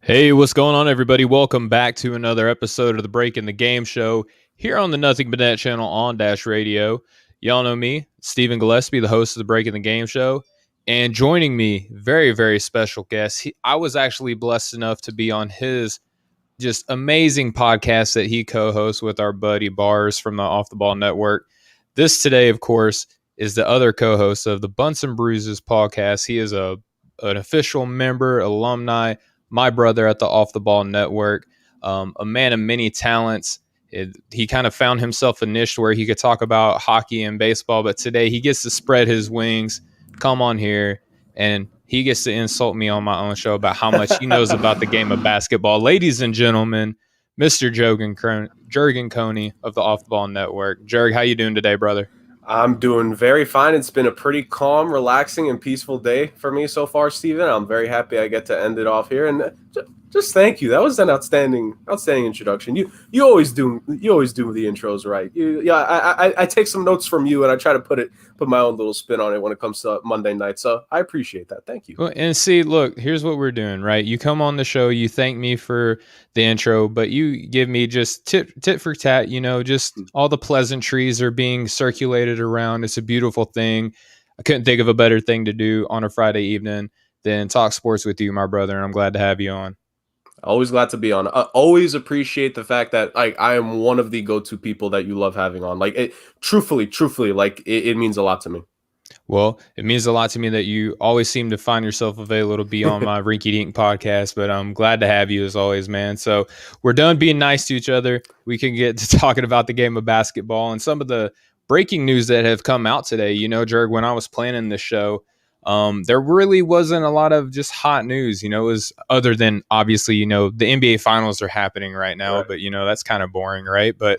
Hey, what's going on, everybody? Welcome back to another episode of the Break in the Game Show here on the Nothing But Net channel on Dash Radio. Y'all know me, Stephen Gillespie, the host of the Break in the Game Show. And joining me, very, very special guest. I was actually blessed enough to be on his just amazing podcast that he co-hosts with our buddy Bars from the Off the Ball Network. This today, of course, is the other co-host of the Bunts and Bruises podcast. He is an official member, alumni, my brother at the Off the Ball Network, a man of many talents. He kind of found himself a niche where he could talk about hockey and baseball, but today he gets to spread his wings, come on here, and he gets to insult me on my own show about how much he knows about the game of basketball. Ladies and gentlemen, Mr. Jurgen Koni of the Off the Ball Network. Jurg, how you doing today, brother? I'm doing very fine. It's been a pretty calm, relaxing, and peaceful day for me so far, Steven. I'm very happy I get to end it off here. And just thank you. That was an outstanding introduction. You always do the intros right. I take some notes from you and I try to put my own little spin on it when it comes to Monday night. So I appreciate that. Thank you. Well, and see, look, here's what we're doing, right? You come on the show, you thank me for the intro, but you give me just tit for tat, just all the pleasantries are being circulated around. It's a beautiful thing. I couldn't think of a better thing to do on a Friday evening than talk sports with you, my brother, and I'm glad to have you on. Always glad to be on. I always appreciate the fact that I am one of the go-to people that you love having on. Truthfully, it means a lot to me. Well, it means a lot to me that you always seem to find yourself available to be on my Rinky Dink podcast, but I'm glad to have you as always, man. So we're done being nice to each other. We can get to talking about the game of basketball and some of the breaking news that have come out today. Jurg, when I was planning this show, there really wasn't a lot of just hot news, it was other than obviously, the NBA finals are happening right now, right. But that's kind of boring. Right. But,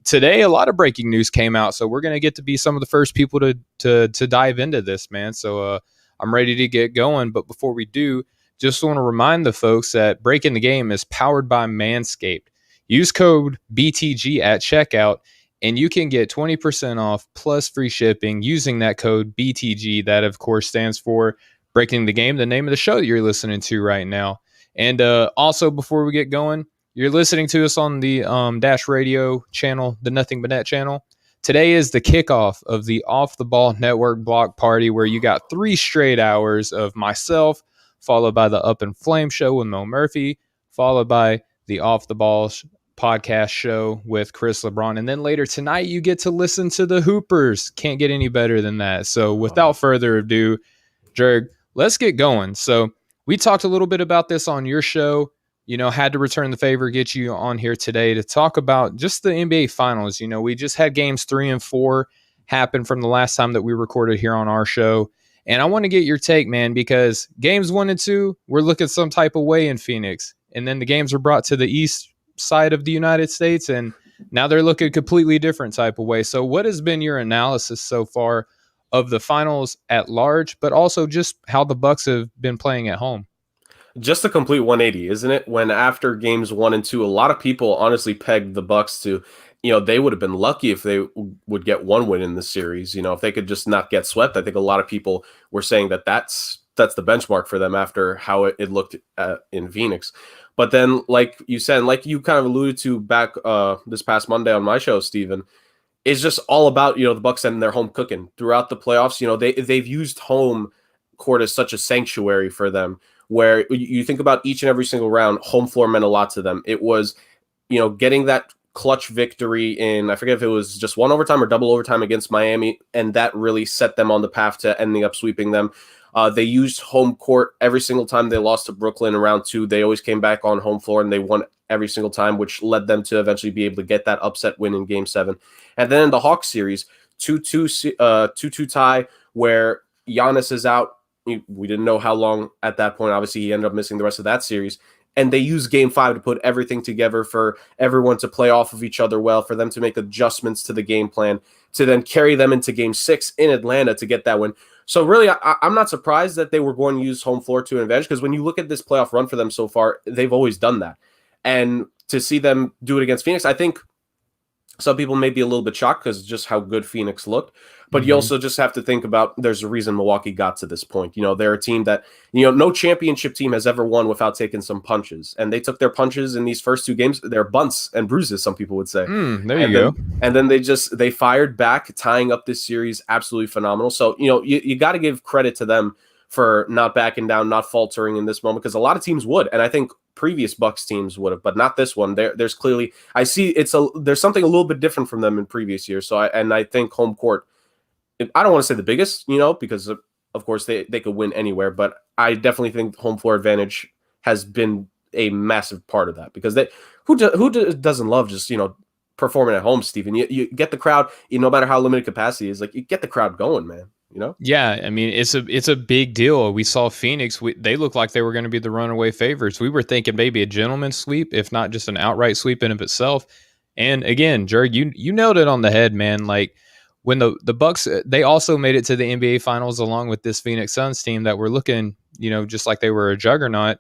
today, a lot of breaking news came out. So we're going to get to be some of the first people to dive into this, man. So, I'm ready to get going. But before we do, just want to remind the folks that Breaking the Game is powered by Manscaped. Use code BTG at checkout and you can get 20% off plus free shipping using that code BTG. That, of course, stands for Breaking the Game, the name of the show that you're listening to right now. And also, before we get going, you're listening to us on the Dash Radio channel, the Nothing But Net channel. Today is the kickoff of the Off the Ball Network block party, where you got 3 straight hours of myself, followed by the Up in Flame show with Mo Murphy, followed by the Off the Ball podcast show with Chris LeBron. And then later tonight, you get to listen to the Hoopers. Can't get any better than that. So without further ado, Jurg, let's get going. So we talked a little bit about this on your show, had to return the favor, get you on here today to talk about just the NBA finals. We just had games 3 and 4 happen from the last time that we recorded here on our show. And I want to get your take, man, because games 1 and 2, we're looking some type of way in Phoenix. And then the games are brought to the East side of the United States, and now they're looking a completely different type of way. So what has been your analysis so far of the finals at large, but also just how the Bucks have been playing at home? Just a complete 180, isn't it? When after games 1 and 2, a lot of people honestly pegged the Bucks to, they would have been lucky if they would get 1 win in the series. If they could just not get swept. I think a lot of people were saying that that's the benchmark for them after how it looked in Phoenix. But then, like you said, like you kind of alluded to back this past Monday on my show, Steven, it's just all about, the Bucks and their home cooking throughout the playoffs. They've used home court as such a sanctuary for them, where you think about each and every single round, home floor meant a lot to them. It was, getting that clutch victory in, I forget if it was just 1 overtime or double overtime against Miami, and that really set them on the path to ending up sweeping them. They used home court every single time they lost to Brooklyn in round 2. They always came back on home floor and they won every single time, which led them to eventually be able to get that upset win in game 7. And then in the Hawks series, 2-2 tie where Giannis is out. We didn't know how long at that point. Obviously, he ended up missing the rest of that series. And they used game 5 to put everything together for everyone to play off of each other well, for them to make adjustments to the game plan, to then carry them into game 6 in Atlanta to get that win. So really, I'm not surprised that they were going to use home floor to an advantage, because when you look at this playoff run for them so far, they've always done that. And to see them do it against Phoenix, I think Some people may be a little bit shocked because just how good Phoenix looked, but you Mm-hmm. also just have to think about there's a reason Milwaukee got to this point. They're a team that, no championship team has ever won without taking some punches, and they took their punches in these first two games. They're bunts and bruises, some people would say, There you and go. then they fired back, tying up this series absolutely phenomenal. So you got to give credit to them for not backing down, not faltering in this moment, because a lot of teams would, and I think previous Bucks teams would have, but not this one. There's clearly, I see there's something a little bit different from them in previous years. So I think home court, I don't want to say the biggest, because of course they could win anywhere, but I definitely think home floor advantage has been a massive part of that, because who doesn't love just performing at home, Steven? You get the crowd, no matter how limited capacity is, like, you get the crowd going, man. Yeah, I mean, it's a big deal. We saw Phoenix; they looked like they were going to be the runaway favorites. We were thinking maybe a gentleman's sweep, if not just an outright sweep in of itself. And again, Jerry, you nailed it on the head, man. Like when the Bucks, they also made it to the NBA Finals along with this Phoenix Suns team that were looking, just like they were a juggernaut.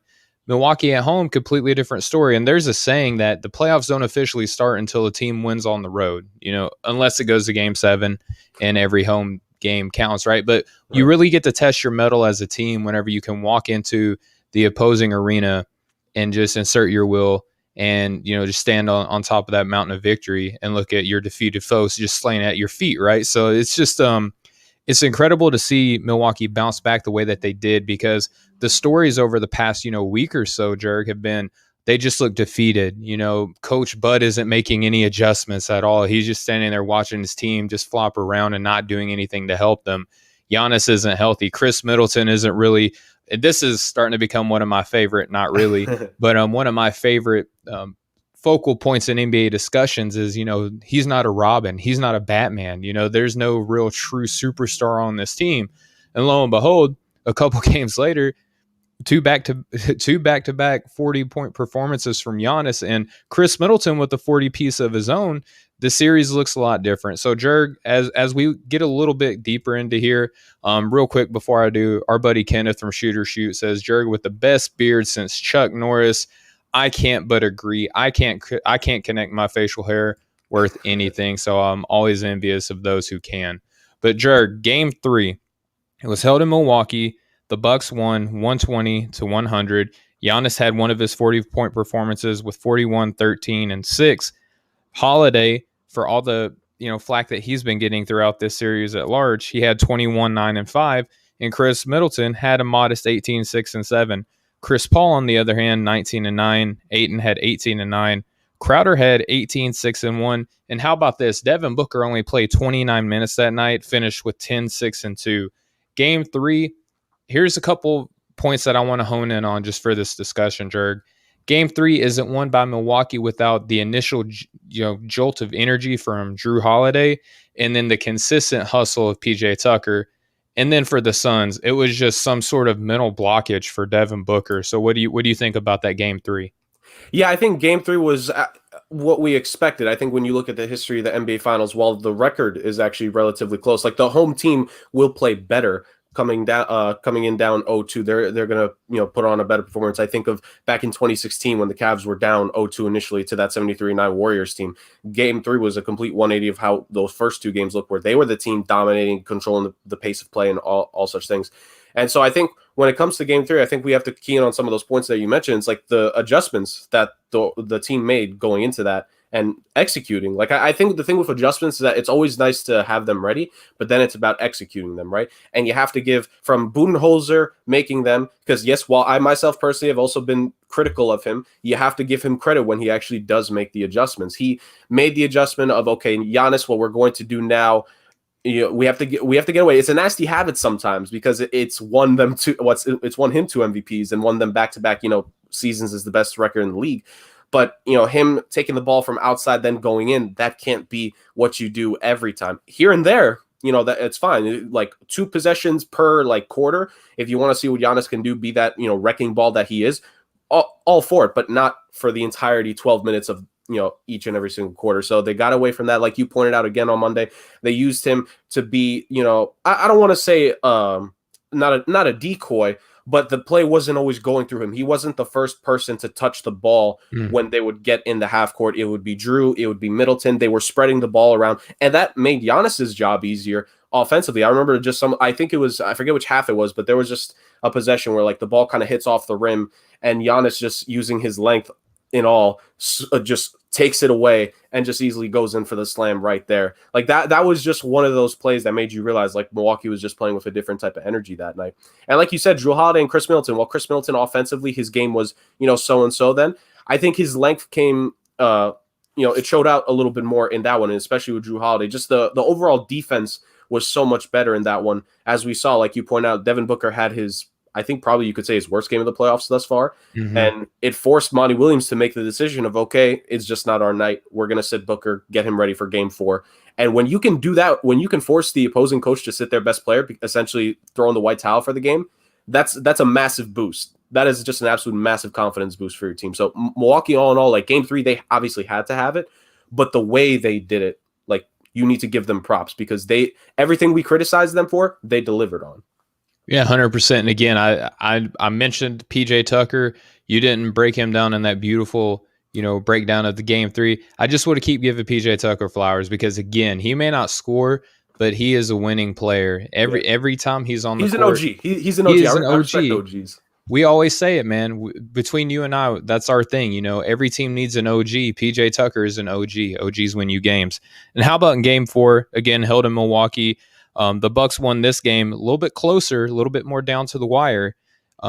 Milwaukee at home, completely different story. And there's a saying that the playoffs don't officially start until a team wins on the road, unless it goes to Game 7 and every home game counts, right? But you really get to test your mettle as a team whenever you can walk into the opposing arena and just insert your will and just stand on top of that mountain of victory and look at your defeated foes just slaying at your feet, right? So it's just it's incredible to see Milwaukee bounce back the way that they did, because the stories over the past week or so, Jerg, have been they just look defeated. Coach Bud isn't making any adjustments at all. He's just standing there watching his team just flop around and not doing anything to help them. Giannis isn't healthy. Chris Middleton isn't really. This is starting to become one of my favorite, not really, but one of my favorite focal points in NBA discussions is, he's not a Robin. He's not a Batman. There's no real true superstar on this team. And lo and behold, a couple games later, two back-to-back 40-point performances from Giannis and Chris Middleton with a 40 piece of his own. The series looks a lot different. So, Jerg, as we get a little bit deeper into here, real quick before I do, our buddy Kenneth from Shooter Shoot says, Jerg with the best beard since Chuck Norris. I can't but agree. I can't connect my facial hair worth anything, so I'm always envious of those who can. But, Jerg, Game 3, it was held in Milwaukee. The Bucks won 120-100. Giannis had one of his 40-point performances with 41, 13, and 6. Holiday, for all the flack that he's been getting throughout this series at large, he had 21, 9, and 5. And Chris Middleton had a modest 18, 6, and 7. Chris Paul, on the other hand, 19 and 9. Ayton had 18 and 9. Crowder had 18, 6, and 1. And how about this? Devin Booker only played 29 minutes that night, finished with 10, 6, and 2. Game 3, here's a couple points that I want to hone in on just for this discussion, Jerg. Game 3 isn't won by Milwaukee without the initial jolt of energy from Drew Holiday and then the consistent hustle of PJ Tucker. And then for the Suns, it was just some sort of mental blockage for Devin Booker. So what do you think about that Game 3? Yeah, I think Game 3 was what we expected. I think when you look at the history of the NBA Finals, while the record is actually relatively close, like the home team will play better coming in down 0-2. They're going to put on a better performance. I think of back in 2016 when the Cavs were down 0-2 initially to that 73-9 Warriors team. Game 3 was a complete 180 of how those first two games looked, where they were the team dominating, controlling the pace of play and all such things. And so I think when it comes to Game 3, I think we have to key in on some of those points that you mentioned. It's like the adjustments that the team made going into that and executing. Like, I think the thing with adjustments is that it's always nice to have them ready, but then it's about executing them, right? And you have to give from Budenholzer making them, because yes, while I myself personally have also been critical of him, you have to give him credit when he actually does make the adjustments. He made the adjustment of, okay, Giannis, what we're going to do now, we have to get away. It's a nasty habit sometimes, because it's won him two MVPs and won them back-to-back, seasons as the best record in the league. But, him taking the ball from outside, then going in, that can't be what you do every time. Here and there, that it's fine. Like 2 possessions per quarter. If you want to see what Giannis can do, be that, wrecking ball that he is, all for it, but not for the entirety 12 minutes of, each and every single quarter. So they got away from that. Like you pointed out again on Monday, they used him to be, I don't want to say, not a decoy, but the play wasn't always going through him. He wasn't the first person to touch the ball when they would get in the half court. It would be Drew, it would be Middleton. They were spreading the ball around, and that made Giannis's job easier offensively. I remember I think it was, I forget which half it was, but there was just a possession where like the ball kind of hits off the rim, and Giannis just using his length in all just takes it away and just easily goes in for the slam right there. Like that was just one of those plays that made you realize like Milwaukee was just playing with a different type of energy that night. And like you said, Drew Holiday and Chris Middleton, while Chris Middleton offensively, his game was, so-and-so then, I think his length came, it showed out a little bit more in that one, and especially with Drew Holiday. Just the overall defense was so much better in that one. As we saw, like you point out, Devin Booker had his, I think probably you could say his worst game of the playoffs thus far. And it forced Monty Williams to make the decision of, okay, it's just not our night. We're going to sit Booker, get him ready for game 4. And when you can do that, when you can force the opposing coach to sit their best player, essentially throwing the white towel for the game, that's a massive boost. That is just an absolute massive confidence boost for your team. So Milwaukee, all in all, like game 3, they obviously had to have it, but the way they did it, like you need to give them props because everything we criticized them for, they delivered on. Yeah, 100%. And again, I mentioned PJ Tucker. You didn't break him down in that beautiful, breakdown of the game 3. I just want to keep giving PJ Tucker flowers because again, he may not score, but he is a winning player. Every time he's on the court. He's an OG. He is an OG. I respect OGs. We always say it, man. Between you and I, that's our thing. Every team needs an OG. PJ Tucker is an OG. OGs win you games. And how about in game 4? Again, held in Milwaukee. The Bucks won this game a little bit closer, a little bit more down to the wire. It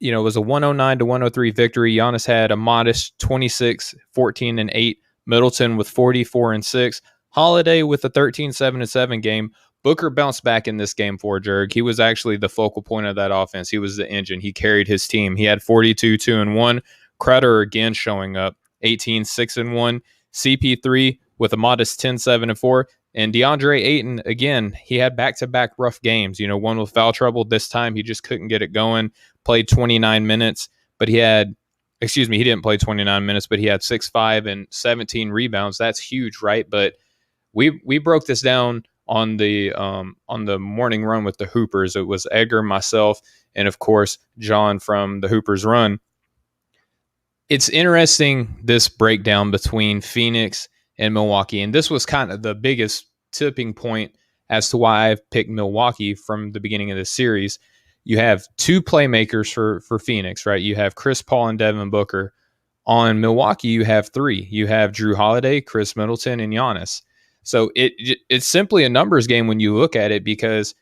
was a 109-103 victory. Giannis had a modest 26, 14, and 8. Middleton with 44 and 6. Holiday with a 13, 7, and 7 game. Booker bounced back in this game for Jurg. He was actually the focal point of that offense. He was the engine. He carried his team. He had 42, 2, and 1. Crowder again showing up, 18, 6, and 1. CP3 with a modest 10, 7, and 4. And DeAndre Ayton, again, he had back-to-back rough games. One with foul trouble. This time he just couldn't get it going. Played 29 minutes, but he didn't play 29 minutes, but he had 6, 5, and 17 rebounds. That's huge, right? But we broke this down on the morning run with the Hoopers. It was Edgar, myself, and of course John from the Hoopers Run. It's interesting, this breakdown between Phoenix and Milwaukee, and this was kind of the biggest tipping point as to why I've picked Milwaukee from the beginning of this series. You have 2 playmakers for Phoenix, right? You have Chris Paul and Devin Booker. On Milwaukee, you have 3. You have Drew Holiday, Chris Middleton, and Giannis. So it's simply a numbers game when you look at it, because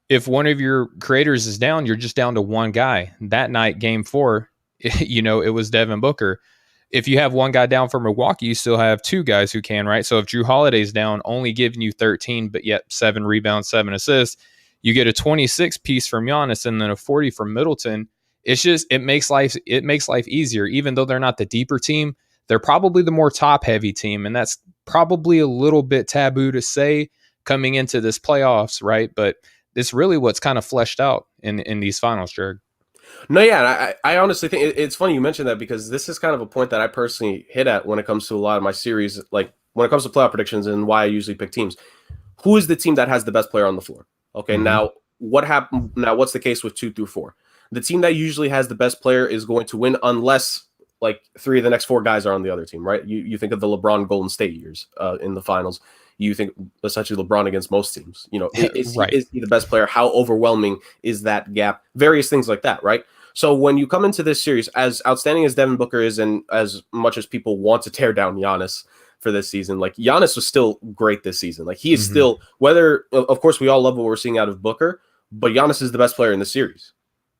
if one of your creators is down, you're just down to one guy. That night, game 4, it was Devin Booker. If you have one guy down for Milwaukee, you still have 2 guys who can, right? So if Drew Holiday's down, only giving you 13, but yet 7 rebounds, 7 assists, you get a 26 piece from Giannis and then a 40 from Middleton. It makes life easier. Even though they're not the deeper team, they're probably the more top-heavy team, and that's probably a little bit taboo to say coming into this playoffs, right? But it's really what's kind of fleshed out in these finals, Jurg. No, yeah, I honestly think it's funny you mentioned that, because this is kind of a point that I personally hit at when it comes to a lot of my series, like when it comes to playoff predictions and why I usually pick teams. Who is the team that has the best player on the floor? Okay, Now what happened? Now what's the case with 2 through 4? The team that usually has the best player is going to win unless like 3 of the next 4 guys are on the other team, right? You think of the LeBron Golden State years in the finals. You think essentially LeBron against most teams. Is he the best player? How overwhelming is that gap? Various things like that, right? So when you come into this series, as outstanding as Devin Booker is, and as much as people want to tear down Giannis for this season, like Giannis was still great this season. Like he is still, whether, of course, we all love what we're seeing out of Booker, but Giannis is the best player in the series.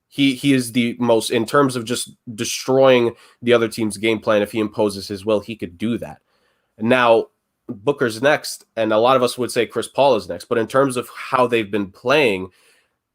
He is the most, in terms of just destroying the other team's game plan. If he imposes his will, he could do that. Now, Booker's next, and a lot of us would say Chris Paul is next. But in terms of how they've been playing,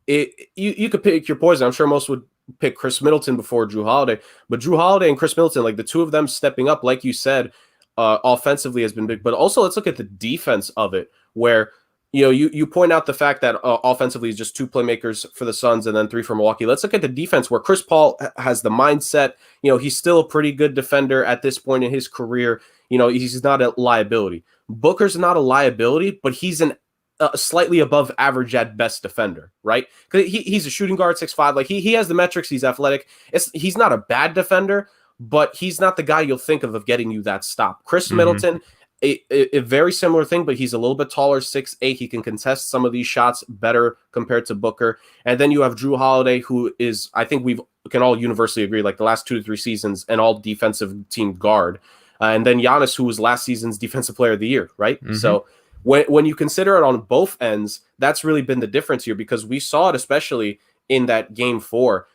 you could pick your poison. I'm sure most would pick Chris Middleton before Drew Holiday. But Drew Holiday and Chris Middleton, like the 2 of them stepping up, like you said, offensively has been big. But also, let's look at the defense of it, where you point out the fact that offensively is just 2 playmakers for the Suns and then 3 for Milwaukee. Let's look at the defense, where Chris Paul has the mindset. He's still a pretty good defender at this point in his career. He's not a liability. Booker's not a liability, but he's an slightly above average at best defender, right? Because he's a shooting guard, 6'5". Like he has the metrics. He's athletic. He's not a bad defender, but he's not the guy you'll think of getting you that stop. Chris Middleton, a very similar thing, but he's a little bit taller, 6'8". He can contest some of these shots better compared to Booker. And then you have Drew Holiday, who is, I think we can all universally agree, like the last 2 to 3 seasons, an all defensive team guard. And then Giannis, who was last season's defensive player of the year, right? So when you consider it on both ends, that's really been the difference here, because we saw it especially in that game 4.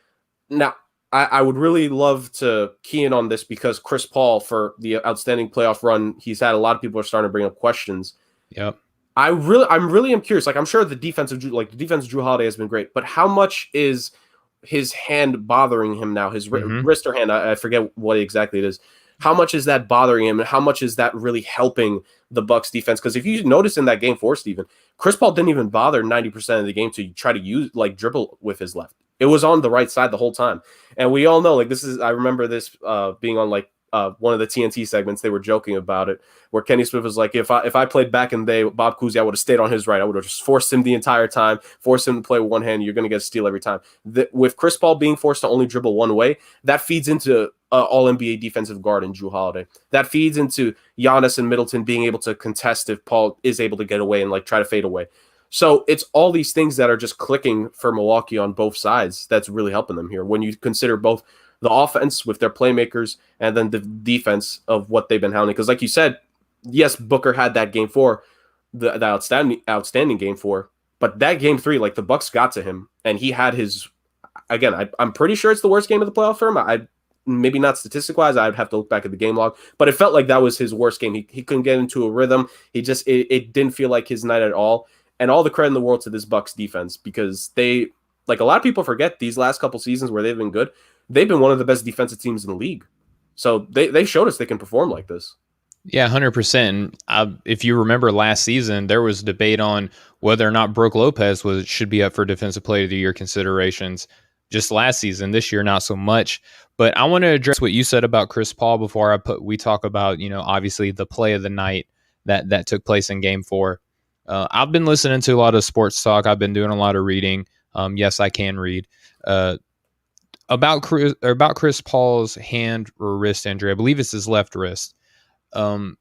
Now, I would really love to key in on this, because Chris Paul, for the outstanding playoff run he's had, a lot of people are starting to bring up questions. Yep. I really am curious. Like, I'm sure the defense of Drew Holiday has been great, but how much is his hand bothering him now? His wrist or hand, I forget what exactly it is. How much is that bothering him, and how much is that really helping the Bucks defense? Because if you notice in that game 4, Steven, Chris Paul didn't even bother 90% of the game to try to dribble with his left. It was on the right side the whole time. And we all know, like, I remember this being on one of the TNT segments. They were joking about it, where Kenny Smith was like, if I played back in the day, Bob Cousy, I would have stayed on his right. I would have just forced him the entire time, forced him to play with one hand. You're going to get a steal every time. With Chris Paul being forced to only dribble one way, that feeds into all-NBA defensive guard in Drew Holiday. That feeds into Giannis and Middleton being able to contest if Paul is able to get away and try to fade away. So it's all these things that are just clicking for Milwaukee on both sides that's really helping them here. When you consider both the offense with their playmakers and then the defense of what they've been hounding. Because like you said, yes, Booker had that game 4, the outstanding game 4, but that game 3, the Bucks got to him, and he had his, again, I'm pretty sure it's the worst game of the playoff for him. Maybe not statistic-wise, I'd have to look back at the game log, but it felt like that was his worst game. He couldn't get into a rhythm. It didn't feel like his night at all. And all the credit in the world to this Bucks defense, because they, a lot of people forget these last couple seasons where they've been good, they've been one of the best defensive teams in the league. So they showed us they can perform like this. Yeah, 100%. If you remember last season, there was debate on whether or not Brook Lopez should be up for Defensive Player of the Year considerations just last season. This year, not so much. But I want to address what you said about Chris Paul before we talk about, obviously the play of the night that took place in Game 4. I've been listening to a lot of sports talk. I've been doing a lot of reading. Yes, I can read. About Chris Paul's hand or wrist injury. I believe it's his left wrist. No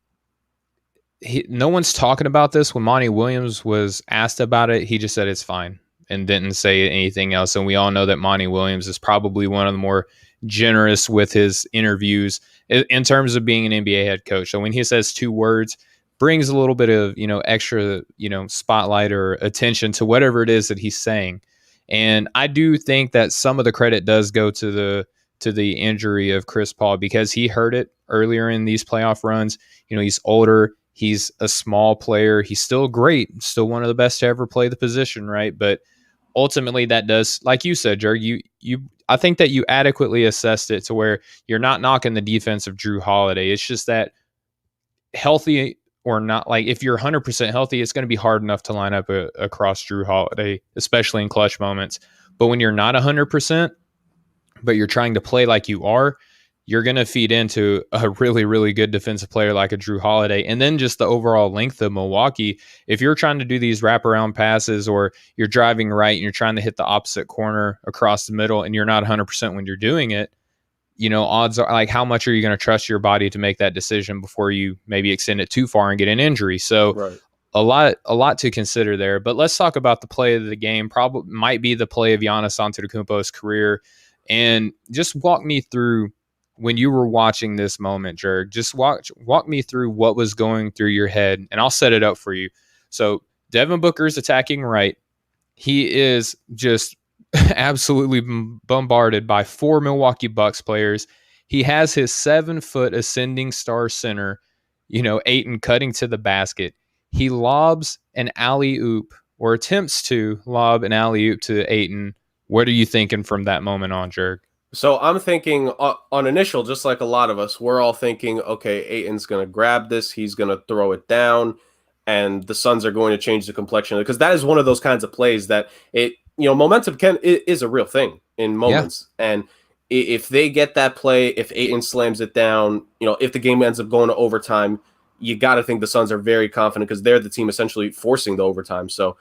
one's talking about this. When Monty Williams was asked about it, he just said it's fine and didn't say anything else. And we all know that Monty Williams is probably one of the more generous with his interviews in terms of being an NBA head coach. So when he says 2 words, brings a little bit of, extra, spotlight or attention to whatever it is that he's saying. And I do think that some of the credit does go to the injury of Chris Paul, because he heard it earlier in these playoff runs. He's older. He's a small player. He's still great. Still one of the best to ever play the position, right? But ultimately that does, like you said, Jurg, I think that you adequately assessed it to where you're not knocking the defense of Drew Holiday. It's just that healthy or not, if you're 100% healthy, it's going to be hard enough to line up across Drew Holiday, especially in clutch moments. But when you're not 100%, but you're trying to play like you are, you're going to feed into a really, really good defensive player like a Drew Holiday. And then just the overall length of Milwaukee. If you're trying to do these wraparound passes, or you're driving right and you're trying to hit the opposite corner across the middle and you're not 100% when you're doing it, odds are, how much are you going to trust your body to make that decision before you maybe extend it too far and get an injury? So right. A lot to consider there. But let's talk about the play of the game. Probably might be the play of Giannis Antetokounmpo's career. And just walk me through when you were watching this moment, Jurg. Just walk me through what was going through your head, and I'll set it up for you. So Devin Booker's attacking right. He is just absolutely bombarded by 4 Milwaukee Bucks players. He has his 7-foot ascending star center, Ayton, cutting to the basket. He lobs an alley-oop, or attempts to lob an alley-oop to Ayton. What are you thinking from that moment on, Jurg? So I'm thinking on initial, just like a lot of us, we're all thinking, okay, Ayton's going to grab this. He's going to throw it down, and the Suns are going to change the complexion. Because that is one of those kinds of plays that momentum is a real thing in moments. Yeah. And if they get that play, if Ayton slams it down, if the game ends up going to overtime, you got to think the Suns are very confident because they're the team essentially forcing the overtime. So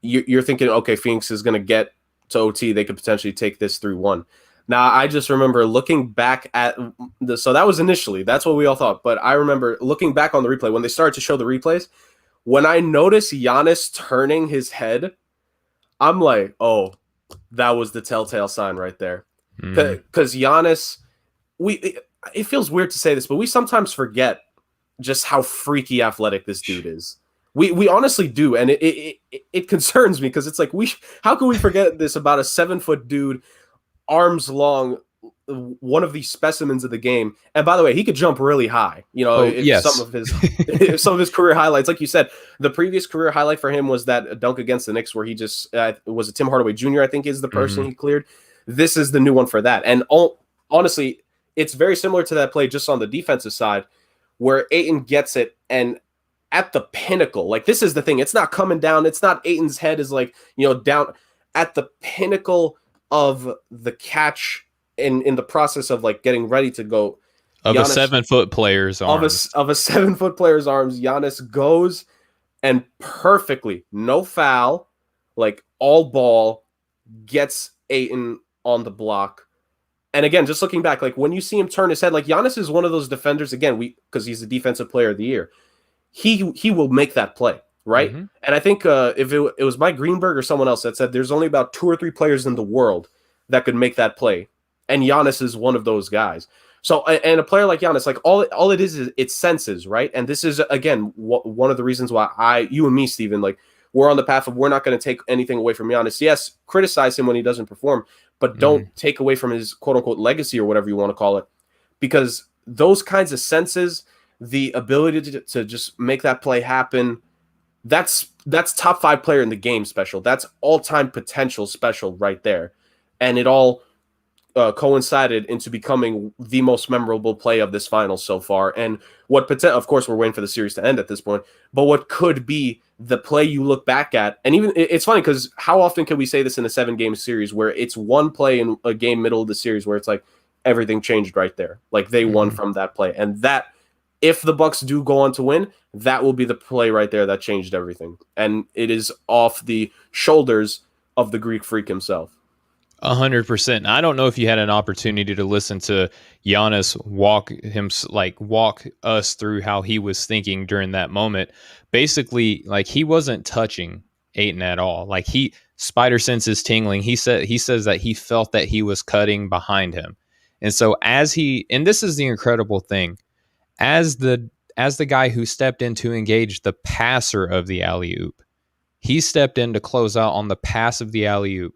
you're thinking, okay, Phoenix is going to get to OT. They could potentially take this 3-1. Now, I just remember looking back at so that was initially, that's what we all thought. But I remember looking back on the replay when they started to show the replays, when I noticed Giannis turning his head, I'm like, oh, that was the telltale sign right there. Because Giannis, it feels weird to say this, but we sometimes forget just how freaky athletic this dude is. We honestly do, and it concerns me because it's like how can we forget this about a 7-foot dude, arms long, one of these specimens of the game. And by the way, he could jump really high. Some of his career highlights, like you said, the previous career highlight for him was that dunk against the Knicks where he just was it Tim Hardaway Jr. I think is the person he cleared. This is the new one for that, and honestly, it's very similar to that play just on the defensive side where Ayton gets it and at the pinnacle, like this is the thing, it's not coming down, it's not Ayton's head is like, down at the pinnacle of the catch in the process of like getting ready to go of Giannis, a 7-foot player's arms. Of a 7-foot player's arms, Giannis goes and perfectly, no foul, like all ball, gets Ayton on the block. And again, just looking back, like when you see him turn his head, like Giannis is one of those defenders, again, because he's the defensive player of the year. He will make that play, right? Mm-hmm. And I think if it was Mike Greenberg or someone else that said there's only about 2 or 3 players in the world that could make that play. And Giannis is one of those guys. So, and a player like Giannis, like all it is it's senses, right? And this is, again, one of the reasons why you and me, Steven, like we're on the path of we're not going to take anything away from Giannis. Yes, criticize him when he doesn't perform, but don't take away from his quote-unquote legacy or whatever you want to call it. Because those kinds of senses, the ability to just make that play happen, that's top 5 player in the game special. That's all-time potential special right there. And it all coincided into becoming the most memorable play of this final so far. And of course, we're waiting for the series to end at this point, but what could be the play you look back at, and even it's funny because how often can we say this in a 7-game series where it's one play in a game middle of the series where it's like everything changed right there, like they won from that play, and that if the Bucks do go on to win, that will be the play right there that changed everything, and it is off the shoulders of the Greek Freak himself. 100%. I don't know if you had an opportunity to listen to Giannis walk us through how he was thinking during that moment. Basically, like he wasn't touching Ayton at all. Like spider sense is tingling. He says that he felt that he was cutting behind him. And so and this is the incredible thing, as the guy who stepped in to engage the passer of the alley-oop, he stepped in to close out on the pass of the alley-oop,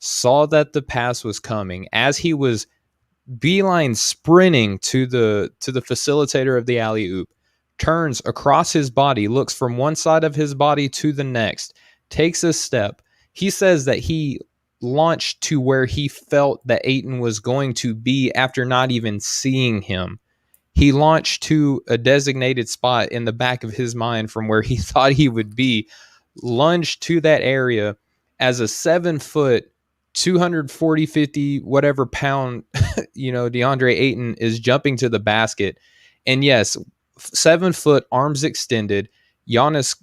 saw that the pass was coming as he was beeline sprinting to the facilitator of the alley-oop, turns across his body, looks from one side of his body to the next, takes a step. He says that he launched to where he felt that Ayton was going to be after not even seeing him. He launched to a designated spot in the back of his mind from where he thought he would be, lunged to that area as a 7-foot, 240, 50, whatever pound, DeAndre Ayton is jumping to the basket. And yes, 7-foot, arms extended. Giannis,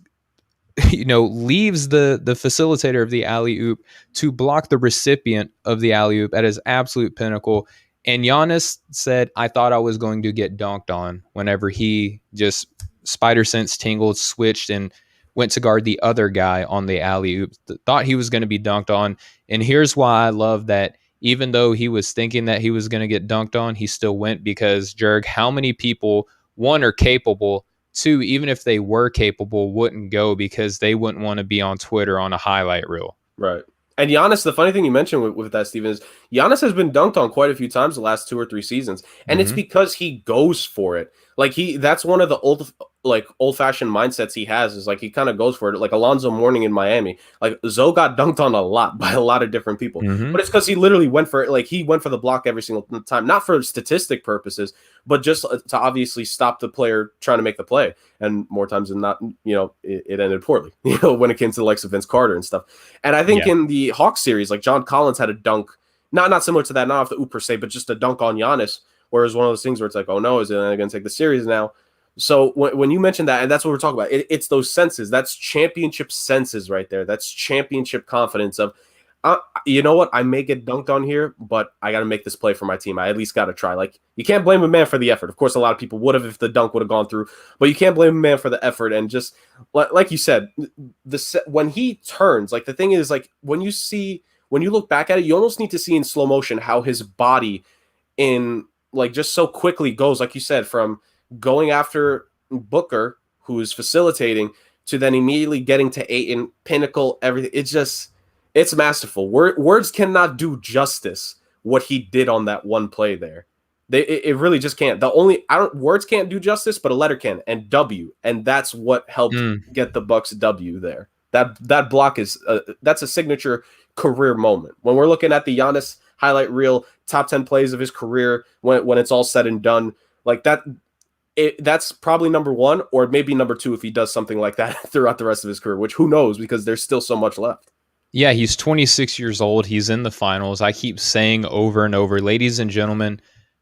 leaves the facilitator of the alley-oop to block the recipient of the alley-oop at his absolute pinnacle. And Giannis said, I thought I was going to get dunked on whenever he just spider sense tingled, switched, and went to guard the other guy on the alley-oop. Thought he was going to be dunked on. And here's why I love that even though he was thinking that he was going to get dunked on, he still went because, Jurg, how many people, 1, are capable, 2, even if they were capable, wouldn't go because they wouldn't want to be on Twitter on a highlight reel. Right. And Giannis, the funny thing you mentioned with that, Steven, is Giannis has been dunked on quite a few times the last 2 or 3 seasons. And it's because he goes for it. Like that's one of the old-fashioned mindsets he has, is like he kind of goes for it. Like Alonzo Mourning in Miami. Like Zoe got dunked on a lot by a lot of different people. But it's because he literally went for it. Like he went for the block every single time, not for statistic purposes, but just to obviously stop the player trying to make the play. And more times than not, it ended poorly, when it came to the likes of Vince Carter and stuff. And I think in the Hawks series, like John Collins had a dunk, not similar to that, not off the oop per se, but just a dunk on Giannis. Whereas one of those things where it's like, oh no, is it going to take the series now? So when you mentioned that, and that's what we're talking about, it's those senses. That's championship senses right there. That's championship confidence of, you know what? I may get dunked on here, but I got to make this play for my team. I at least got to try. Like, you can't blame a man for the effort. Of course, a lot of people would have if the dunk would have gone through, but you can't blame a man for the effort. And just like you said, when he turns, like the thing is, like when you look back at it, you almost need to see in slow motion how his body in like just so quickly goes, like you said, from going after Booker, who is facilitating, to then immediately getting to Ayton, pinnacle, everything. It's masterful. Words cannot do justice what he did on that one play there. It really just can't. Words can't do justice, but a letter can, and W, and that's what helped get the Bucks W there. That block is that's a signature career moment. When we're looking at the Giannis highlight reel, top 10 plays of his career, when it's all said and done, like that. That's probably number one, or maybe number two if he does something like that throughout the rest of his career, which who knows, because there's still so much left. Yeah, he's 26 years old. He's in the finals. I keep saying over and over, ladies and gentlemen,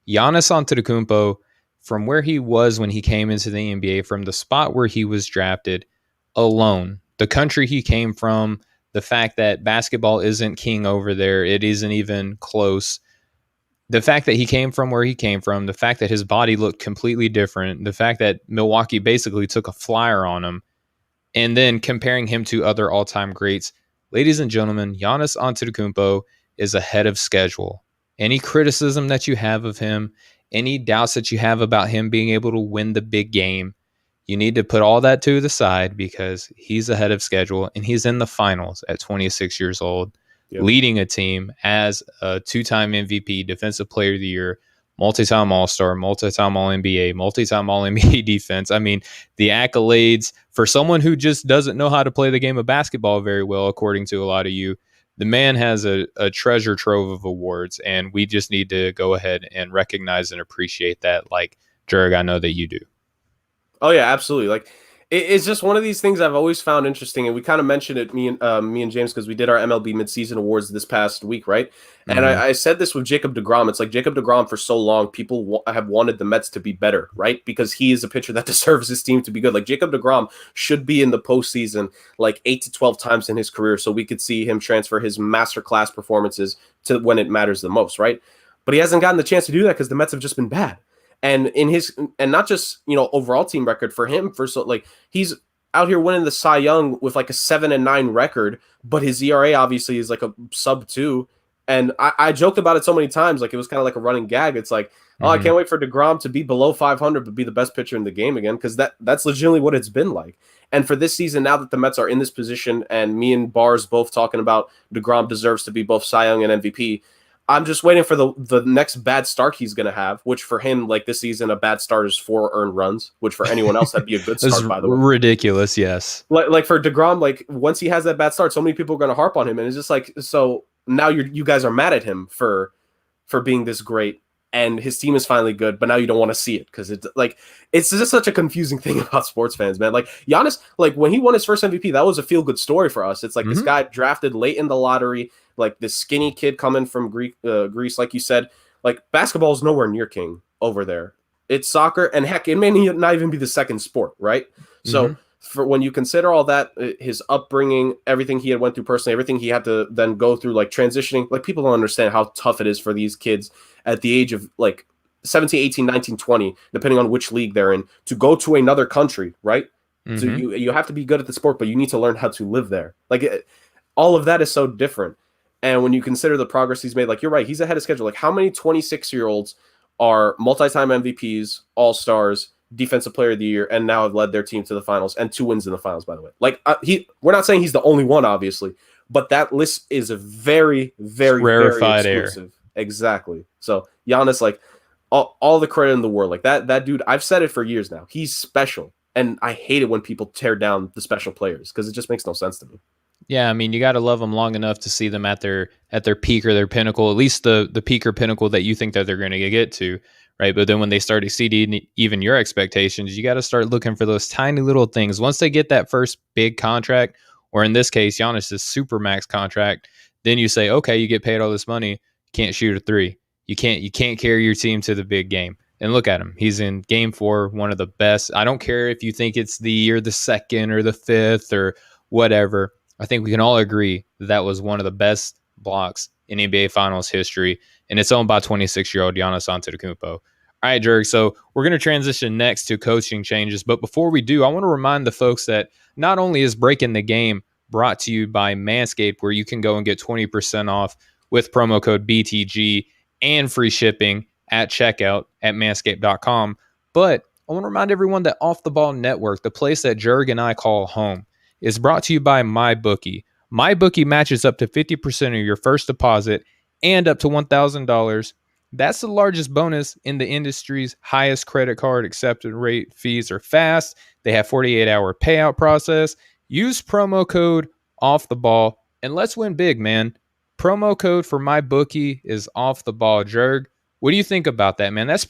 Giannis Antetokounmpo, from where he was when he came into the NBA, from the spot where he was drafted alone, the country he came from, the fact that basketball isn't king over there, it isn't even close. The fact that he came from where he came from, the fact that his body looked completely different, the fact that Milwaukee basically took a flyer on him, and then comparing him to other all-time greats. Ladies and gentlemen, Giannis Antetokounmpo is ahead of schedule. Any criticism that you have of him, any doubts that you have about him being able to win the big game, you need to put all that to the side because he's ahead of schedule and he's in the finals at 26 years old, leading a team as a two-time MVP, Defensive Player of the Year, multi-time All-Star, multi-time All-NBA, multi-time All-NBA defense. I mean, the accolades for someone who just doesn't know how to play the game of basketball very well, according to a lot of you, the man has a treasure trove of awards, and we just need to go ahead and recognize and appreciate that, like Jurg, I know that you do. Oh yeah, absolutely. Like it's just one of these things I've always found interesting, and we kind of mentioned it, me and James, because we did our MLB midseason awards this past week, right? And I said this with Jacob deGrom. It's like Jacob deGrom for so long, people have wanted the Mets to be better, right? Because he is a pitcher that deserves his team to be good. Like Jacob deGrom should be in the postseason like 8 to 12 times in his career, so we could see him transfer his masterclass performances to when it matters the most, right? But he hasn't gotten the chance to do that because the Mets have just been bad. And not just, overall team record for him, he's out here winning the Cy Young with like a 7-9 record, but his ERA obviously is like a sub-2. And I joked about it so many times, like it was kind of like a running gag. It's like, I can't wait for deGrom to be below 500 but be the best pitcher in the game again, because that's legitimately what it's been like. And for this season, now that the Mets are in this position, and me and Bars both talking about deGrom deserves to be both Cy Young and MVP, I'm just waiting for the next bad start he's going to have, which for him, like this season, a bad start is 4 earned runs, which for anyone else, that'd be a good start, by the way. Ridiculous, yes. Like for deGrom, like once he has that bad start, so many people are going to harp on him. And it's just like, so now you guys are mad at him for being this great, and his team is finally good, but now you don't want to see it because it's just such a confusing thing about sports fans, man. Like Giannis, like when he won his first MVP, that was a feel-good story for us. It's like this guy drafted late in the lottery, like this skinny kid coming from Greece, like you said. Like basketball is nowhere near king over there. It's soccer, and heck, it may not even be the second sport, right? So for when you consider all that, his upbringing, everything he had went through personally, everything he had to then go through, like transitioning, like people don't understand how tough it is for these kids at the age of like 17, 18, 19, 20, depending on which league they're in, to go to another country, right? So you have to be good at the sport, but you need to learn how to live there. Like all of that is so different. And when you consider the progress he's made, like you're right, he's ahead of schedule. Like how many 26-year-olds are multi-time MVPs, all-stars, Defensive Player of the Year, and now have led their team to the finals, and 2 wins in the finals, by the way. Like we're not saying he's the only one, obviously, but that list is a very, very, rarefied very exclusive. Exactly. So Giannis, like all the credit in the world. Like that dude, I've said it for years now. He's special, and I hate it when people tear down the special players because it just makes no sense to me. Yeah, I mean, you got to love them long enough to see them at their peak or their pinnacle, at least the peak or pinnacle that you think that they're going to get to, right? But then when they start exceeding even your expectations, you got to start looking for those tiny little things. Once they get that first big contract, or in this case, Giannis' supermax contract, then you say, okay, you get paid all this money, can't shoot a three. You can't carry your team to the big game. And look at him. He's in game 4, one of the best. I don't care if you think it's the year, the second or the fifth or whatever. I think we can all agree that was one of the best blocks in NBA Finals history. And it's owned by 26-year-old Giannis Antetokounmpo. All right, Jerg. So we're going to transition next to coaching changes. But before we do, I want to remind the folks that not only is Breaking the Game brought to you by Manscaped, where you can go and get 20% off with promo code BTG and free shipping at checkout at manscaped.com. But I want to remind everyone that Off the Ball Network, the place that Jurg and I call home, is brought to you by MyBookie. MyBookie matches up to 50% of your first deposit and up to $1,000. That's the largest bonus in the industry's highest credit card accepted rate. Fees are fast. They have 48-hour payout process. Use promo code Off the Ball and let's win big, man. Promo code for MyBookie is Off the Ball. Jurg, what do you think about that, man? That's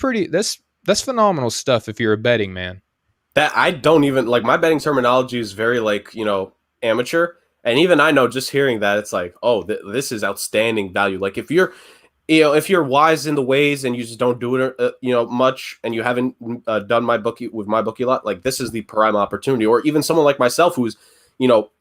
phenomenal stuff if you're a betting man. That I don't even like. My betting terminology is very amateur, and even I know just hearing that it's like, oh, this is outstanding value. Like if you're wise in the ways and you just don't do it much, and you haven't done MyBookie a lot, like this is the prime opportunity. Or even someone like myself who's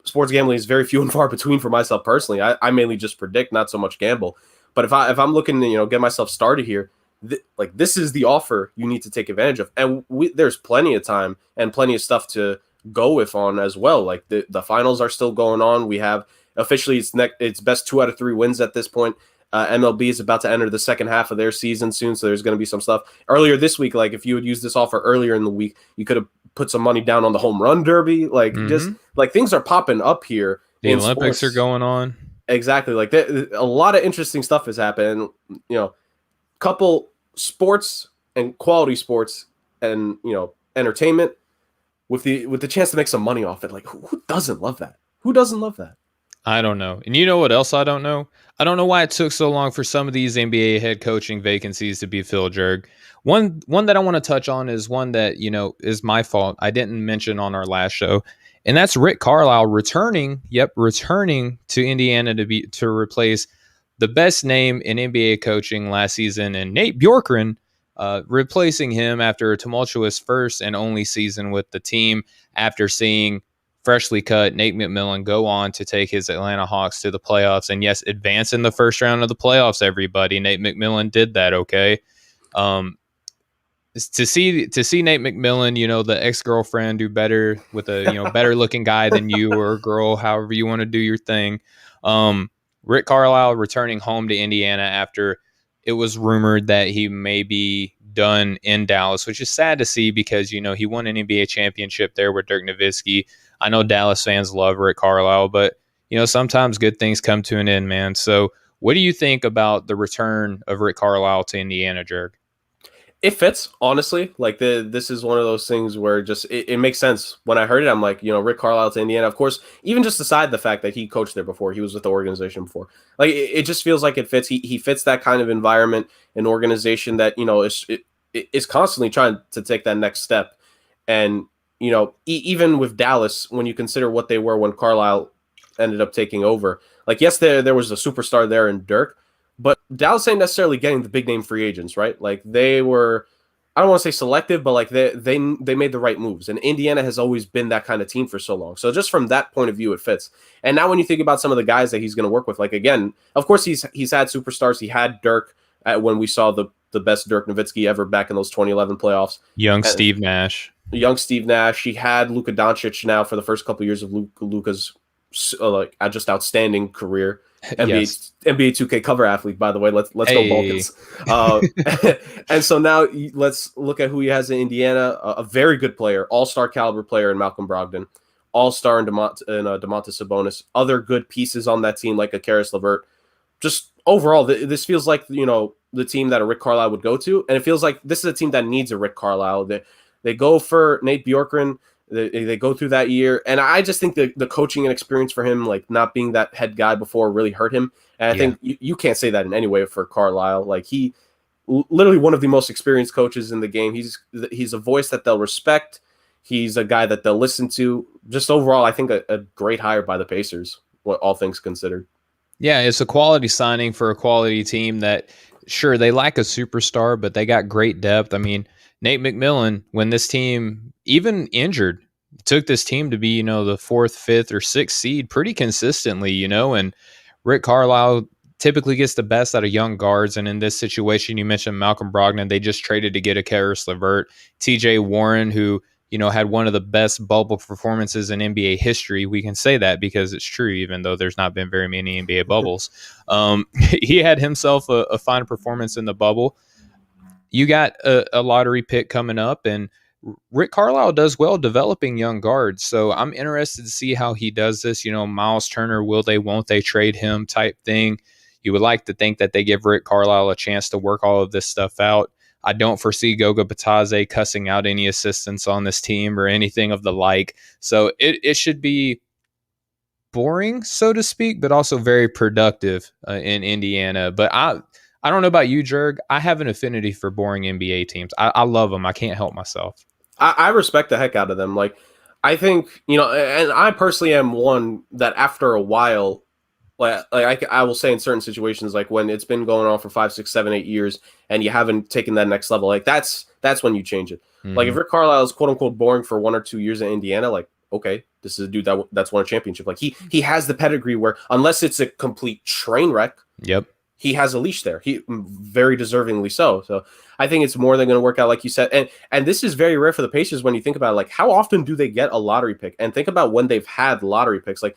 sports gambling is very few and far between for myself personally. I mainly just predict, not so much gamble. But if I'm looking to get myself started here, this is the offer you need to take advantage of. And there's plenty of time and plenty of stuff to go with on as well. Like the finals are still going on. We have officially it's best 2 out of 3 wins at this point. MLB is about to enter the second half of their season soon, so there's going to be some stuff. Earlier this week, like if you would use this offer earlier in the week, you could have put some money down on the home run derby. Just like things are popping up here. The Olympics are going on. Exactly. Like a lot of interesting stuff has happened. Couple sports and quality sports and entertainment with the chance to make some money off it. Like who doesn't love that? Who doesn't love that? I don't know. And you know what else I don't know? I don't know why it took so long for some of these NBA head coaching vacancies to be filled, Jurg. One that I want to touch on is one that, is my fault. I didn't mention on our last show. And that's Rick Carlisle returning to Indiana to replace the best name in NBA coaching last season, and Nate Bjorkgren, replacing him after a tumultuous first and only season with the team after seeing freshly cut Nate McMillan go on to take his Atlanta Hawks to the playoffs. And yes, advance in the first round of the playoffs, everybody. Nate McMillan did that, okay? To see Nate McMillan, the ex-girlfriend, do better with a better looking guy than you or a girl, however you want to do your thing. Rick Carlisle returning home to Indiana after it was rumored that he may be done in Dallas, which is sad to see because he won an NBA championship there with Dirk Nowitzki. I know Dallas fans love Rick Carlisle, but sometimes good things come to an end, man. So what do you think about the return of Rick Carlisle to Indiana, Jurg? It fits, honestly. Like this is one of those things where just it makes sense. When I heard it, I'm like, Rick Carlisle to Indiana. Of course, even just aside the fact that he coached there before, he was with the organization before. Like it just feels like it fits. He fits that kind of environment, an organization that is constantly trying to take that next step. And even with Dallas, when you consider what they were when Carlisle ended up taking over, like yes, there was a superstar there in Dirk. But Dallas ain't necessarily getting the big name free agents, right? Like they were, I don't want to say selective, but like they made the right moves. And Indiana has always been that kind of team for so long. So just from that point of view, it fits. And now when you think about some of the guys that he's going to work with, like again, of course he's had superstars. He had Dirk when we saw the best Dirk Nowitzki ever back in those 2011 playoffs. Young Steve Nash. He had Luka Doncic now for the first couple of years of Luka's just outstanding career. NBA 2K cover athlete, by the way. Let's go Balkans. And so now let's look at who he has in Indiana. A very good player, all-star caliber player in Malcolm Brogdon, all-star in Domantas Sabonis. Other good pieces on that team like a Karis LeVert. Just overall, this feels like the team that a Rick Carlisle would go to, and it feels like this is a team that needs a Rick Carlisle. They go for Nate Bjorkgren. They go through that year, and I just think the coaching and experience for him, like not being that head guy before, really hurt him. And I think you can't say that in any way for Carlisle. Like he, literally one of the most experienced coaches in the game. He's a voice that they'll respect. He's a guy that they'll listen to. Just overall, I think a great hire by the Pacers, all things considered. Yeah, it's a quality signing for a quality team that sure, they lack a superstar, but they got great depth. I mean, Nate McMillan, when this team, even injured, took this team to be, the fourth, fifth, or sixth seed pretty consistently, and Rick Carlisle typically gets the best out of young guards. And in this situation, you mentioned Malcolm Brogdon. They just traded to get a Karis LeVert, TJ Warren, who, had one of the best bubble performances in NBA history. We can say that because it's true, even though there's not been very many NBA bubbles. He had himself a fine performance in the bubble. You got a lottery pick coming up, and Rick Carlisle does well developing young guards. So I'm interested to see how he does this. Miles Turner, will they, won't they trade him type thing. You would like to think that they give Rick Carlisle a chance to work all of this stuff out. I don't foresee Goga Batadze cussing out any assistants on this team or anything of the like. So it should be boring, so to speak, but also very productive in Indiana. But I don't know about you, Jurg. I have an affinity for boring NBA teams. I love them. I can't help myself. I respect the heck out of them. Like, I think, and I personally am one that after a while, like I will say in certain situations, like when it's been going on for 5, 6, 7, 8 years and you haven't taken that next level, like that's when you change it. Mm-hmm. Like if Rick Carlisle is quote unquote boring for 1 or 2 years in Indiana, like, okay, this is a dude that's won a championship. Like he has the pedigree where unless it's a complete train wreck, yep, he has a leash there. He very deservingly so. So I think it's more than going to work out, like you said. And this is very rare for the Pacers when you think about it, like how often do they get a lottery pick? And think about when they've had lottery picks. Like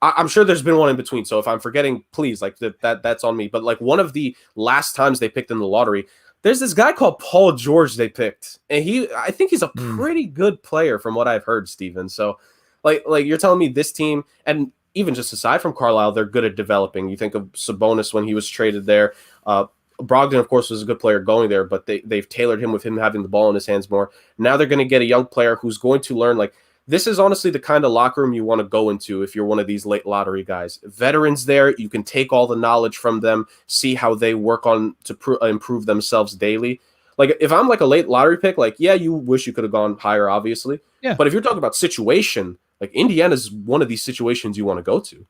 I'm sure there's been one in between. So if I'm forgetting, please, like that's on me. But like one of the last times they picked in the lottery, there's this guy called Paul George they picked, and I think he's a pretty good player from what I've heard, Steven. So like you're telling me this team, and even just aside from Carlisle, they're good at developing. You think of Sabonis when he was traded there. Brogdon, of course, was a good player going there, but they've tailored him with him having the ball in his hands more. Now they're going to get a young player who's going to learn, like, this is honestly the kind of locker room you want to go into if you're one of these late lottery guys. Veterans there, you can take all the knowledge from them, see how they work on to improve themselves daily. Like, if I'm like a late lottery pick, like, yeah, you wish you could have gone higher, obviously. Yeah. But if you're talking about situation, like Indiana's one of these situations you want to go to.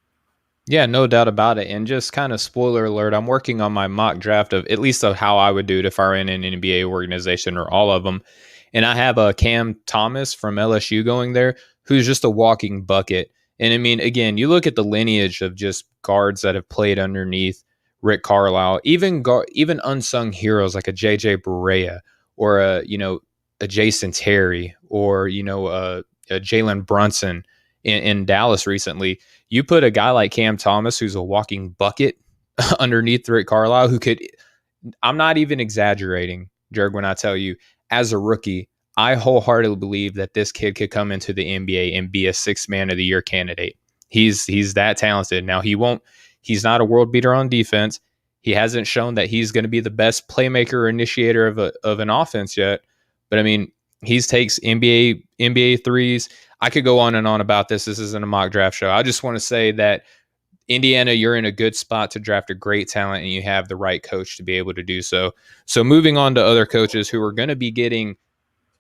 Yeah, no doubt about it. And just kind of spoiler alert, I'm working on my mock draft of at least of how I would do it if I were in an NBA organization or all of them. And I have a Cam Thomas from LSU going there, who's just a walking bucket. And I mean, again, you look at the lineage of just guards that have played underneath Rick Carlisle, even unsung heroes like a JJ Barea or a Jason Terry or a Jalen Brunson in Dallas recently. You put a guy like Cam Thomas, who's a walking bucket underneath Rick Carlisle, who could, I'm not even exaggerating, Jurg, when I tell you, as a rookie, I wholeheartedly believe that this kid could come into the NBA and be a 6th man of the year candidate. He's that talented. Now he's not a world beater on defense. He hasn't shown that he's going to be the best playmaker or initiator of an offense yet. But I mean, he takes NBA threes. I could go on and on about this. This isn't a mock draft show. I just want to say that Indiana, you're in a good spot to draft a great talent, and you have the right coach to be able to do so. So moving on to other coaches who are going to be getting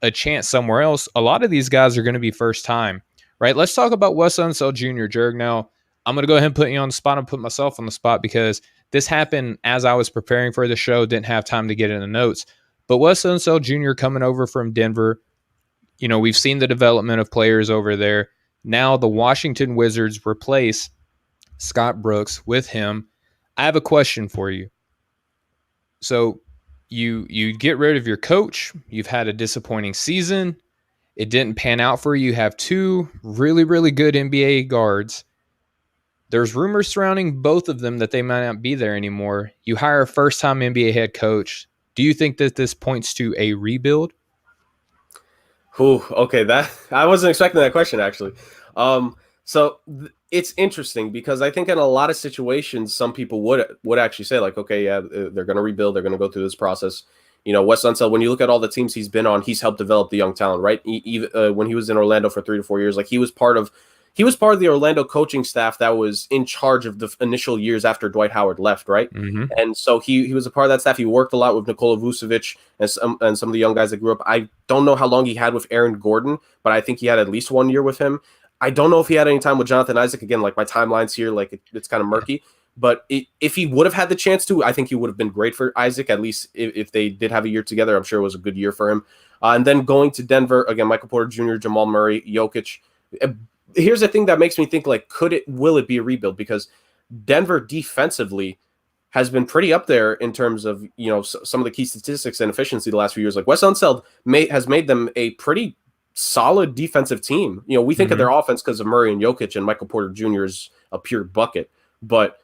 a chance somewhere else, a lot of these guys are going to be first time, right? Let's talk about Wes Unseld Jr., Jurg. Now, I'm going to go ahead and put you on the spot and put myself on the spot because this happened as I was preparing for the show, didn't have time to get in the notes. But Wes Unseld Jr. coming over from Denver, we've seen the development of players over there. Now the Washington Wizards replace Scott Brooks with him. I have a question for you. So you get rid of your coach. You've had a disappointing season. It didn't pan out for you. You have 2 really, really good NBA guards. There's rumors surrounding both of them that they might not be there anymore. You hire a first-time NBA head coach. Do you think that this points to a rebuild? Ooh, okay, that I wasn't expecting that question actually. So it's interesting because I think in a lot of situations, some people would actually say like, okay, yeah, they're going to rebuild, they're going to go through this process. Wes Unseld, when you look at all the teams he's been on, he's helped develop the young talent, right? When he was in Orlando for 3 to 4 years, like he was part of the Orlando coaching staff that was in charge of the initial years after Dwight Howard left, right? Mm-hmm. And so he was a part of that staff. He worked a lot with Nikola Vucevic and some of the young guys that grew up. I don't know how long he had with Aaron Gordon, but I think he had at least 1 year with him. I don't know if he had any time with Jonathan Isaac. Again, like my timeline's here, like it's kind of murky. But if he would have had the chance to, I think he would have been great for Isaac, at least if they did have a year together. I'm sure it was a good year for him. And then going to Denver, again, Michael Porter Jr., Jamal Murray, Jokic. Here's the thing that makes me think, like, will it be a rebuild? Because Denver defensively has been pretty up there in terms of, some of the key statistics and efficiency the last few years. Like, Wes Unseld has made them a pretty solid defensive team. We think of their offense because of Murray and Jokic, and Michael Porter Jr. is a pure bucket. But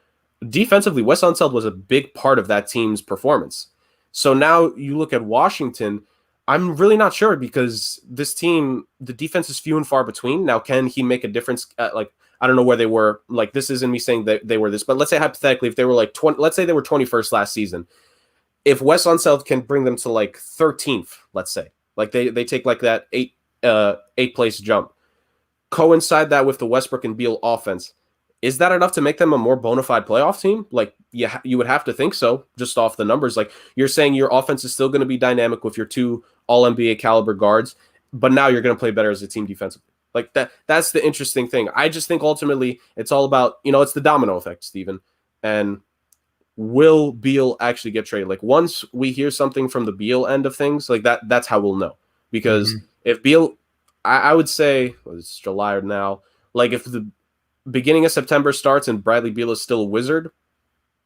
defensively, Wes Unseld was a big part of that team's performance. So now you look at Washington, I'm really not sure, because this team, the defense is few and far between. Now, can he make a difference? I don't know where they were. Like, this isn't me saying that they were this, but let's say hypothetically, if they were like 20, let's say they were 21st last season. If Wes Unseld can bring them to like 13th, let's say, like they take like that eight place jump, coincide that with the Westbrook and Beal offense, is that enough to make them a more bona fide playoff team? Like, you would have to think so, just off the numbers. Like, you're saying your offense is still going to be dynamic with your two All-NBA caliber guards, but now you're going to play better as a team defensively. Like, that's the interesting thing. I just think ultimately it's all about, it's the domino effect, Steven. And will Beal actually get traded? Like, once we hear something from the Beal end of things, like that's how we'll know. Because if Beal, I would say, it's July now, like if the beginning of September starts and Bradley Beal is still a Wizard,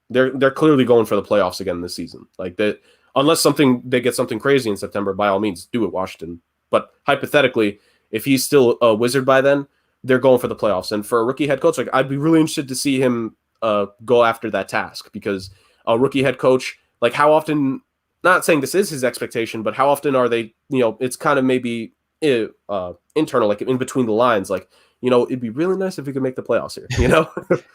they're clearly going for the playoffs again this season. Like, that, unless they get something crazy in September, by all means, do it, Washington. But hypothetically, if he's still a Wizard by then, they're going for the playoffs. And for a rookie head coach, like, I'd be really interested to see him go after that task, because a rookie head coach, like, how often, not saying this is his expectation, but how often are they, it's kind of maybe internal, like in between the lines, like, it'd be really nice if we could make the playoffs here,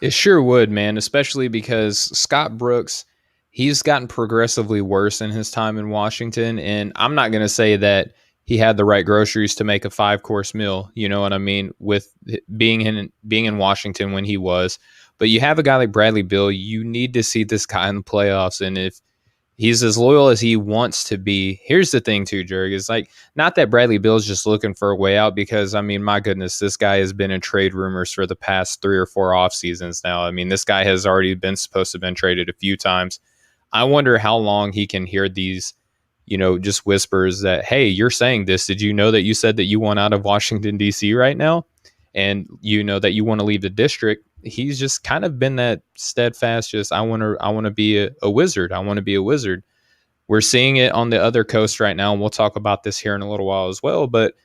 It sure would, man, especially because Scott Brooks, he's gotten progressively worse in his time in Washington. And I'm not going to say that he had the right groceries to make a 5-course meal, you know what I mean, with being in Washington when he was. But you have a guy like Bradley Beal, you need to see this guy in the playoffs. And if he's as loyal as he wants to be, here's the thing too, Jurg, is like, not that Bradley Beal's just looking for a way out, because, I mean, my goodness, this guy has been in trade rumors for the past 3 or 4 off seasons now. I mean, this guy has already been supposed to have been traded a few times. I wonder how long he can hear these, just whispers that, hey, you're saying this. Did you know that you said that you want out of Washington, D.C. right now? And that you want to leave the district. He's just kind of been that steadfast, just, I want to be a Wizard. I want to be a Wizard. We're seeing it on the other coast right now, and we'll talk about this here in a little while as well. But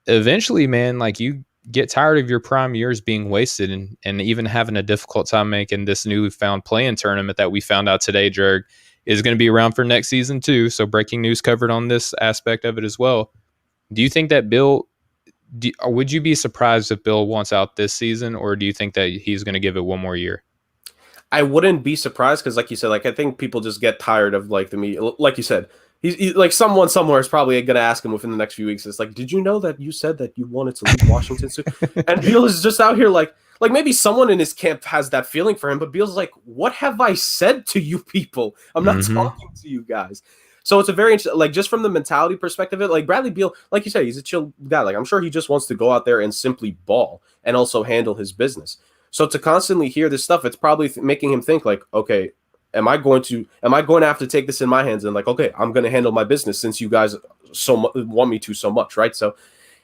eventually, man, like, you get tired of your prime years being wasted and even having a difficult time making this newfound play-in tournament that we found out today, Jurg, is going to be around for next season too. So breaking news covered on this aspect of it as well. Do you think that would you be surprised if Bill wants out this season, or do you think that he's going to give it one more year? I wouldn't be surprised, because, like you said, like, I think people just get tired of, like, the media. Like you said, he's like, someone somewhere is probably going to ask him within the next few weeks. It's like, did you know that you said that you wanted to leave Washington soon? And Beal is just out here like maybe someone in his camp has that feeling for him, but Beal's like, what have I said to you people? I'm not talking to you guys. So it's a very interesting, like, just from the mentality perspective of it, like, Bradley Beal, like you said, he's a chill guy. Like, I'm sure he just wants to go out there and simply ball and also handle his business. So to constantly hear this stuff, it's probably making him think, like, okay, am I going to have to take this in my hands and, like, okay, I'm going to handle my business since you guys want me to so much, right? So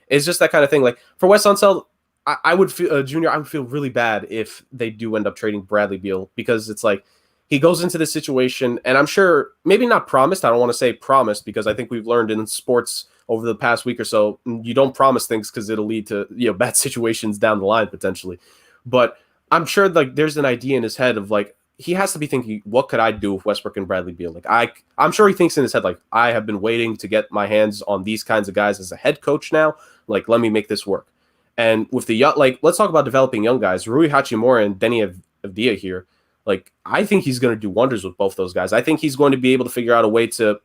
it's just that kind of thing. Like, for Wes Unseld, I would feel, Junior, I would feel really bad if they do end up trading Bradley Beal, because it's like, he goes into this situation, and I'm sure, maybe not promised. I don't want to say promised, because I think we've learned in sports over the past week or so, you don't promise things because it'll lead to, bad situations down the line potentially. But I'm sure, like, there's an idea in his head of, like, he has to be thinking, what could I do with Westbrook and Bradley Beal? Like, I'm sure he thinks in his head, like, I have been waiting to get my hands on these kinds of guys as a head coach now. Like, let me make this work. And with the let's talk about developing young guys, Rui Hachimura and Denny Avdia here. Like, I think he's going to do wonders with both those guys. I think he's going to be able to figure out a way to,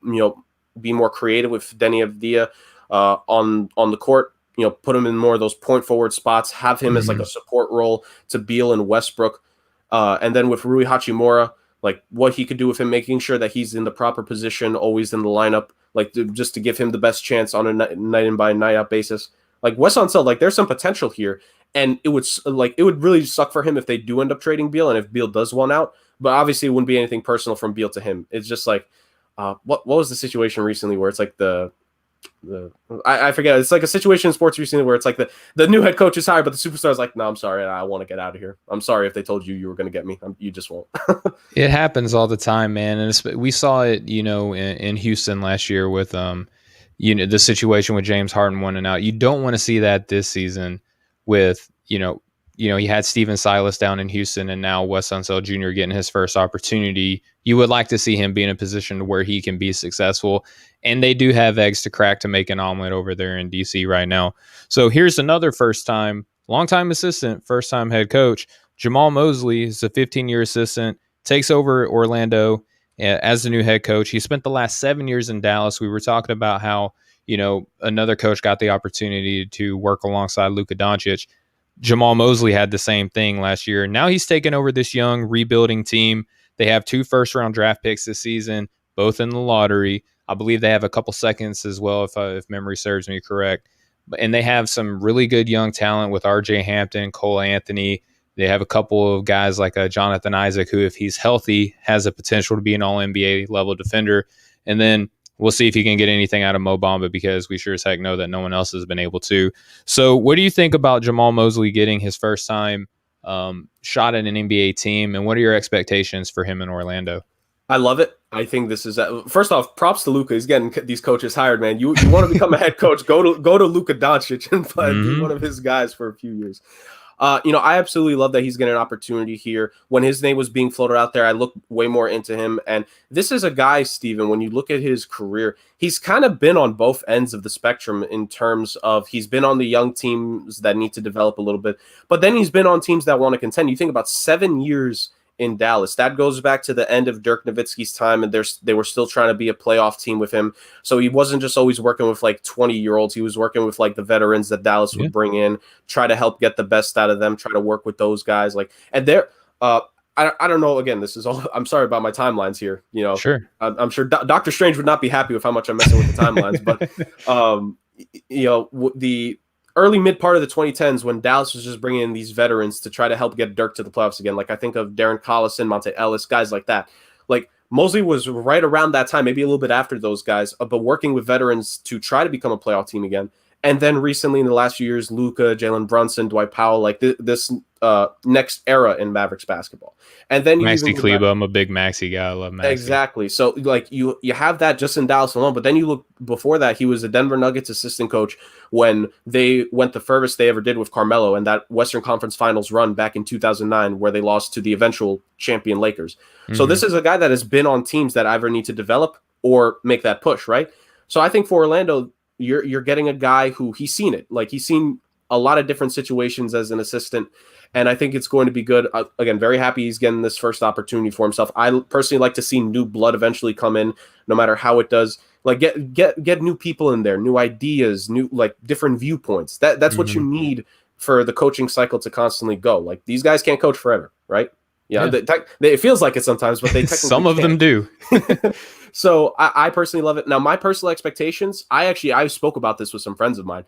be more creative with Denny Avdia on the court. Put him in more of those point forward spots, have him as like a support role to Beal and Westbrook. And then with Rui Hachimura, like, what he could do with him, making sure that he's in the proper position, always in the lineup, like, just to give him the best chance on a night in by night out basis. Like, Wes Unseld, like, there's some potential here. And it would really suck for him if they do end up trading Beal and if Beal does want out. But obviously, it wouldn't be anything personal from Beal to him. It's just like, what was the situation recently where it's like I forget. It's like a situation in sports recently where it's like the new head coach is hired, but the superstar is like, no, I'm sorry, I want to get out of here. I'm sorry if they told you were going to get me. You just won't. It happens all the time, man. And we saw it, in Houston last year with, the situation with James Harden wanting out. You don't want to see that this season with, you had Steven Silas down in Houston and now Wes Unseld Jr. getting his first opportunity. You would like to see him be in a position where he can be successful. And they do have eggs to crack to make an omelet over there in DC right now. So here's another longtime assistant, first-time head coach. Jamal Mosley is a 15-year assistant, takes over Orlando as the new head coach. He spent the last 7 years in Dallas. We were talking about how, another coach got the opportunity to work alongside Luka Doncic. Jamal Mosley had the same thing last year. Now he's taken over this young rebuilding team. They have 2 first-round draft picks this season, both in the lottery. I believe they have a couple seconds as well, if memory serves me correct. And they have some really good young talent with R.J. Hampton, Cole Anthony. They have a couple of guys like Jonathan Isaac, who, if he's healthy, has the potential to be an all-NBA level defender. And then we'll see if he can get anything out of Mo Bamba, because we sure as heck know that no one else has been able to. So what do you think about Jamal Mosley getting his first time shot at an NBA team, and what are your expectations for him in Orlando? I love it. I think this is first off, props to Luka. He's getting these coaches hired, man. You want to become a head coach, go to Luka Doncic and be one of his guys for a few years. I absolutely love that he's getting an opportunity here. When his name was being floated out there, I looked way more into him. And this is a guy, Steven, when you look at his career, he's kind of been on both ends of the spectrum in terms of he's been on the young teams that need to develop a little bit, but then he's been on teams that want to contend. You think about 7 years in Dallas. That goes back to the end of Dirk Nowitzki's time, and they were still trying to be a playoff team with him. So he wasn't just always working with like 20-year-olds. He was working with like the veterans that Dallas would bring in, try to help get the best out of them, try to work with those guys. And they're I don't know. Again, this is all. I'm sorry about my timelines here. Sure. I'm sure Doctor Strange would not be happy with how much I'm messing with the timelines, but the early mid part of the 2010s when Dallas was just bringing in these veterans to try to help get Dirk to the playoffs again. Like I think of Darren Collison, Monte Ellis, guys like that. Like Mosley was right around that time, maybe a little bit after those guys, but working with veterans to try to become a playoff team again. And then recently in the last few years, Luka, Jalen Brunson, Dwight Powell, like this next era in Mavericks basketball. And then Maxi Kleber, I'm a big Maxi guy. I love Maxi. Exactly. So like you have that just in Dallas alone, but then you look before that, he was a Denver Nuggets assistant coach when they went the furthest they ever did with Carmelo and that Western Conference Finals run back in 2009 where they lost to the eventual champion Lakers. So this is a guy that has been on teams that either need to develop or make that push, right? So I think for Orlando, you're getting a guy who he's seen it. Like he's seen a lot of different situations as an assistant, and I think it's going to be good. Again, very happy he's getting this first opportunity for himself. I personally like to see new blood eventually come in, no matter how it does. Like get new people in there, new ideas, new like different viewpoints. That's what you need for the coaching cycle to constantly go. Like these guys can't coach forever, right? Yeah. It feels like it sometimes, but they technically some of them do. So I personally love it. Now, my personal expectations, I spoke about this with some friends of mine.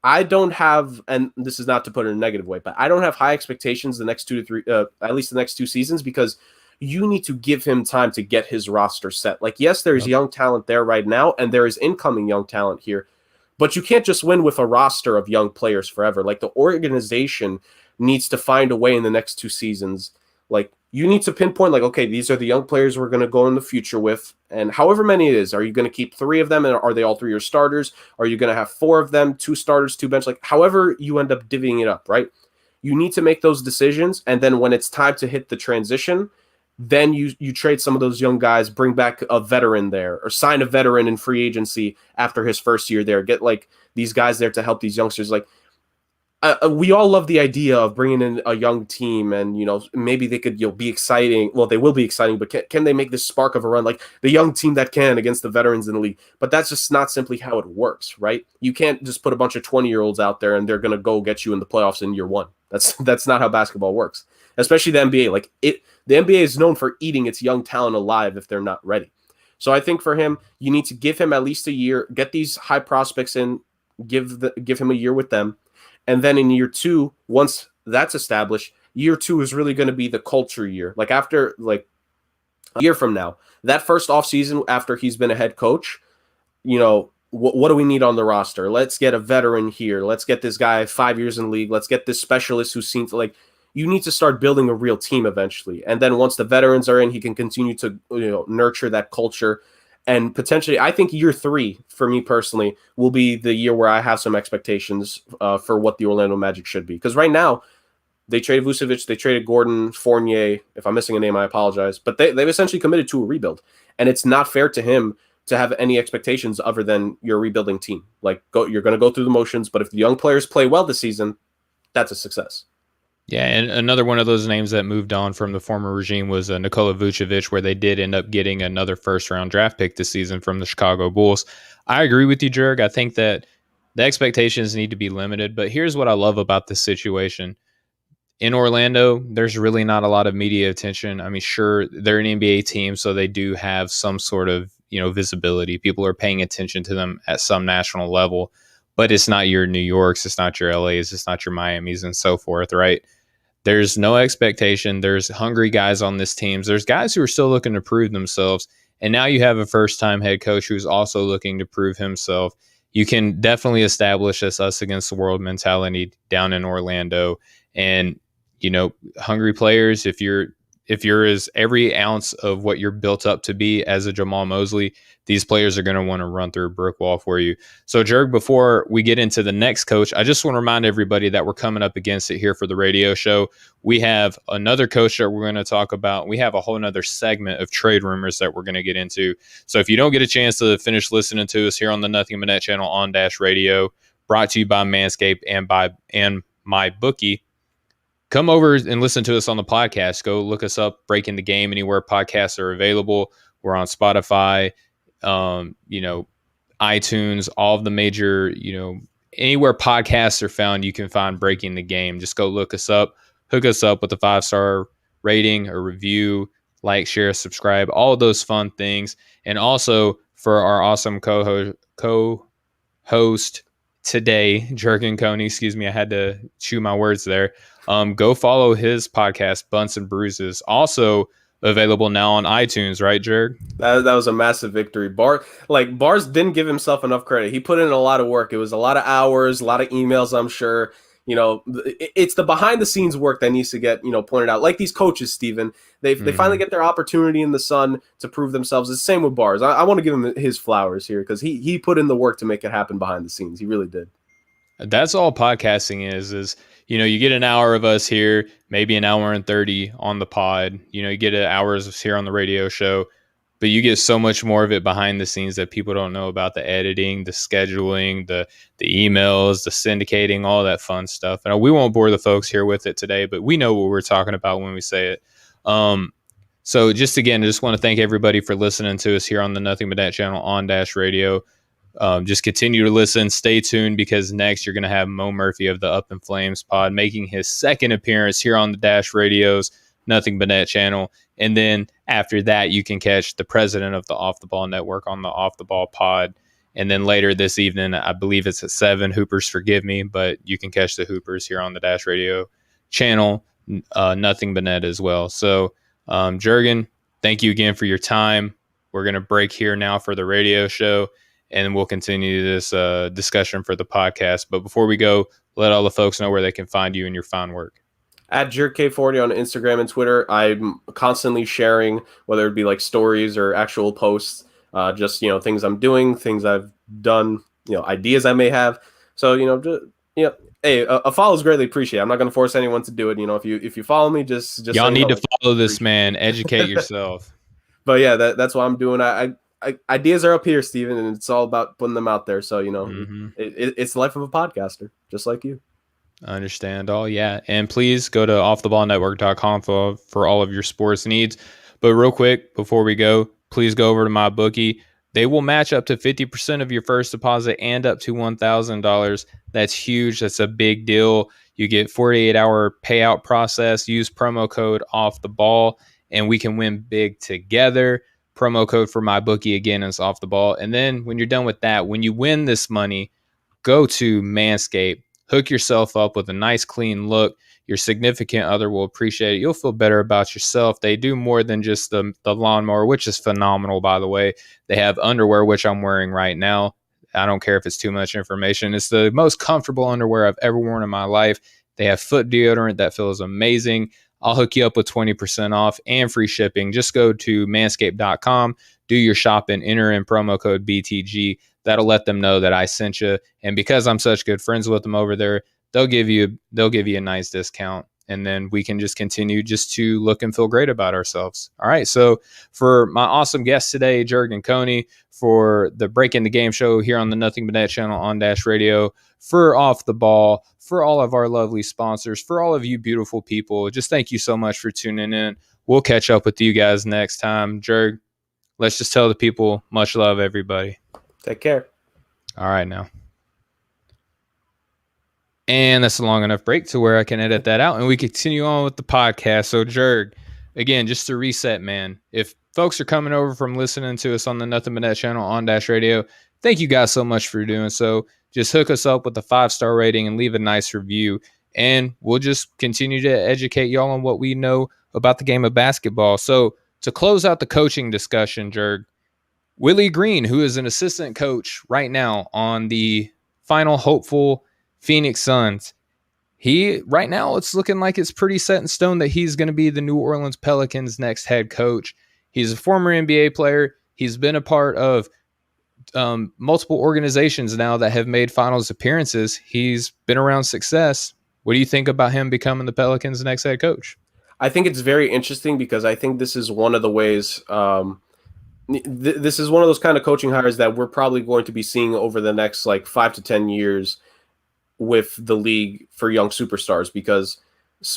I don't have, and this is not to put it in a negative way, but I don't have high expectations the next 2 to 3, at least the next 2 seasons, because you need to give him time to get his roster set. Like, yes, there's young talent there right now, and there is incoming young talent here, but you can't just win with a roster of young players forever. Like, the organization needs to find a way in the next 2 seasons. Like, you need to pinpoint, like, okay, these are the young players we're going to go in the future with. And however many it is, are you going to keep 3 of them? And are they all 3 your starters? Are you going to have 4 of them, 2 starters, 2 bench? Like, however you end up divvying it up, right? You need to make those decisions. And then when it's time to hit the transition, then you trade some of those young guys, bring back a veteran there, or sign a veteran in free agency after his first year there. Get, like, these guys there to help these youngsters. Like, we all love the idea of bringing in a young team and, maybe they could, be exciting. Well, they will be exciting, but can they make this spark of a run? Like the young team that can against the veterans in the league. But that's just not simply how it works, right? You can't just put a bunch of 20-year-olds out there and they're going to go get you in the playoffs in year 1. That's not how basketball works, especially the NBA. Like the NBA is known for eating its young talent alive if they're not ready. So I think for him, you need to give him at least a year, get these high prospects in, give him a year with them. And then in year two, once that's established, year two is really going to be the culture year. Like after like a year from now, that first offseason after he's been a head coach, what do we need on the roster? Let's get a veteran here. Let's get this guy 5 years in the league. Let's get this specialist who seems like you need to start building a real team eventually. And then once the veterans are in, he can continue to nurture that culture. And potentially, I think year three, for me personally, will be the year where I have some expectations for what the Orlando Magic should be. Because right now, they traded Vucevic, they traded Gordon, Fournier. If I'm missing a name, I apologize. But they've essentially committed to a rebuild. And it's not fair to him to have any expectations other than your rebuilding team. Like, you're going to go through the motions, but if the young players play well this season, that's a success. Yeah, and another one of those names that moved on from the former regime was Nikola Vucevic, where they did end up getting another first-round draft pick this season from the Chicago Bulls. I agree with you, Jurg. I think that the expectations need to be limited, but here's what I love about this situation. In Orlando, there's really not a lot of media attention. I mean, sure, they're an NBA team, so they do have some sort of visibility. People are paying attention to them at some national level, but it's not your New Yorks, it's not your LAs, it's not your Miamis, and so forth, right? There's no expectation. There's hungry guys on this team. There's guys who are still looking to prove themselves. And now you have a first-time head coach who's also looking to prove himself. You can definitely establish this us against the world mentality down in Orlando. And, hungry players, if you're as every ounce of what you're built up to be as a Jamal Mosley, these players are going to want to run through a brick wall for you. So, Jurg, before we get into the next coach, I just want to remind everybody that we're coming up against it here for the radio show. We have another coach that we're going to talk about. We have a whole nother segment of trade rumors that we're going to get into. So if you don't get a chance to finish listening to us here on the Nothing But Net channel on Dash Radio, brought to you by Manscaped and my bookie, come over and listen to us on the podcast. Go look us up, Breaking the Game, anywhere podcasts are available. We're on Spotify, iTunes, all of the major, anywhere podcasts are found, you can find Breaking the Game. Just go look us up, hook us up with a 5-star rating, a review, like, share, subscribe, all of those fun things. And also for our awesome co-host today, Jurgen Koni, excuse me, I had to chew my words there. Go follow his podcast, Bunts and Bruises, also available now on iTunes, right, Jurg? That was a massive victory. Bars didn't give himself enough credit. He put in a lot of work. It was a lot of hours, a lot of emails, I'm sure. It's the behind the scenes work that needs to get, pointed out. Like these coaches, Steven, they finally get their opportunity in the sun to prove themselves. It's the same with Bars. I want to give him his flowers here because he put in the work to make it happen behind the scenes. He really did. That's all podcasting is you get an hour of us here, maybe an hour and 30 on the pod. You get an hour of us here on the radio show, but you get so much more of it behind the scenes that people don't know about: the editing, the scheduling, the emails, the syndicating, all that fun stuff. And we won't bore the folks here with it today, but we know what we're talking about when we say it. So just again, I just want to thank everybody for listening to us here on the Nothing But That channel on Dash Radio. Just continue to listen. Stay tuned, because next you're going to have Mo Murphy of the Up in Flames pod making his second appearance here on the Dash Radio's Nothing But Net channel. And then after that, you can catch the president of the Off the Ball Network on the Off the Ball pod. And then later this evening, I believe it's at 7, Hoopers forgive me, but you can catch the Hoopers here on the Dash Radio channel, Nothing But Net as well. So, Jurgen, thank you again for your time. We're going to break here now for the radio show, and we'll continue this discussion for the podcast. But before we go, let all the folks know where they can find you and your fine work. At JerkK40 on Instagram and Twitter, I'm constantly sharing, whether it be like stories or actual posts, just, things I'm doing, things I've done, ideas I may have. So, hey, a follow is greatly appreciated. I'm not going to force anyone to do it. If you follow me, just y'all need to follow this man. Educate yourself. But yeah, that's what I'm doing. Ideas are up here, Steven, and it's all about putting them out there. So, it's the life of a podcaster, just like you. I understand all. Yeah. And please go to offtheballnetwork.com for all of your sports needs. But real quick, before we go, please go over to my bookie. They will match up to 50% of your first deposit and up to $1,000. That's huge. That's a big deal. You get 48-hour payout process. Use promo code OFFTHEBALL, and we can win big together. Promo code for my bookie again is Off the Ball. And then when you're done with that, when you win this money, go to Manscaped, Hook yourself up with a nice, clean look. Your significant other will appreciate it. You'll feel better about yourself. They do more than just the lawnmower, which is phenomenal, by the way. They have underwear, which I'm wearing right now. I don't care if it's too much information. It's the most comfortable underwear I've ever worn in my life. They have foot deodorant that feels amazing. I'll hook you up with 20% off and free shipping. Just go to manscaped.com, do your shopping, enter in promo code BTG. That'll let them know that I sent you. And because I'm such good friends with them over there, they'll give you a nice discount. And then we can just continue just to look and feel great about ourselves. All right. So for my awesome guest today, Jurgen Koni, for the Breaking the Game show here on the Nothing But Net channel on Dash Radio, for Off the Ball, for all of our lovely sponsors, for all of you beautiful people, just thank you so much for tuning in. We'll catch up with you guys next time. Jurg, let's just tell the people much love, everybody. Take care. All right now. And that's a long enough break to where I can edit that out and we continue on with the podcast. So, Jurg, again, just to reset, man, if folks are coming over from listening to us on the Nothing But Net channel on Dash Radio, thank you guys so much for doing so. Just hook us up with a 5-star rating and leave a nice review. And we'll just continue to educate y'all on what we know about the game of basketball. So, to close out the coaching discussion, Jurg, Willie Green, who is an assistant coach right now on the final hopeful Phoenix Suns, right now it's looking like it's pretty set in stone that he's going to be the New Orleans Pelicans' next head coach. He's a former NBA player. He's been a part of multiple organizations now that have made finals appearances. He's been around success. What do you think about him becoming the Pelicans' next head coach? I think it's very interesting because I think this is one of the ways this is one of those kind of coaching hires that we're probably going to be seeing over the next 5 to 10 years with the league for young superstars, because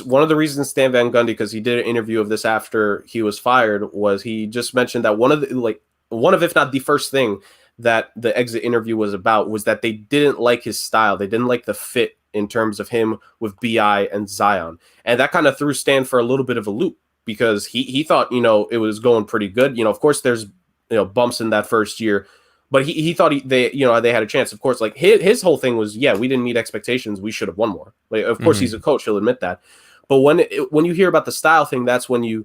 one of the reasons Stan Van Gundy, because he did an interview of this after he was fired, was he just mentioned that one of if not the first thing that the exit interview was about was that they didn't like his style. They didn't like the fit in terms of him with BI and Zion. And that kind of threw Stan for a little bit of a loop because he thought, it was going pretty good. Of course there's, bumps in that first year, but he thought they had a chance. Of course, his whole thing was, we didn't meet expectations. We should have won more. Of course, he's a coach. He'll admit that. But when you hear about the style thing, that's when you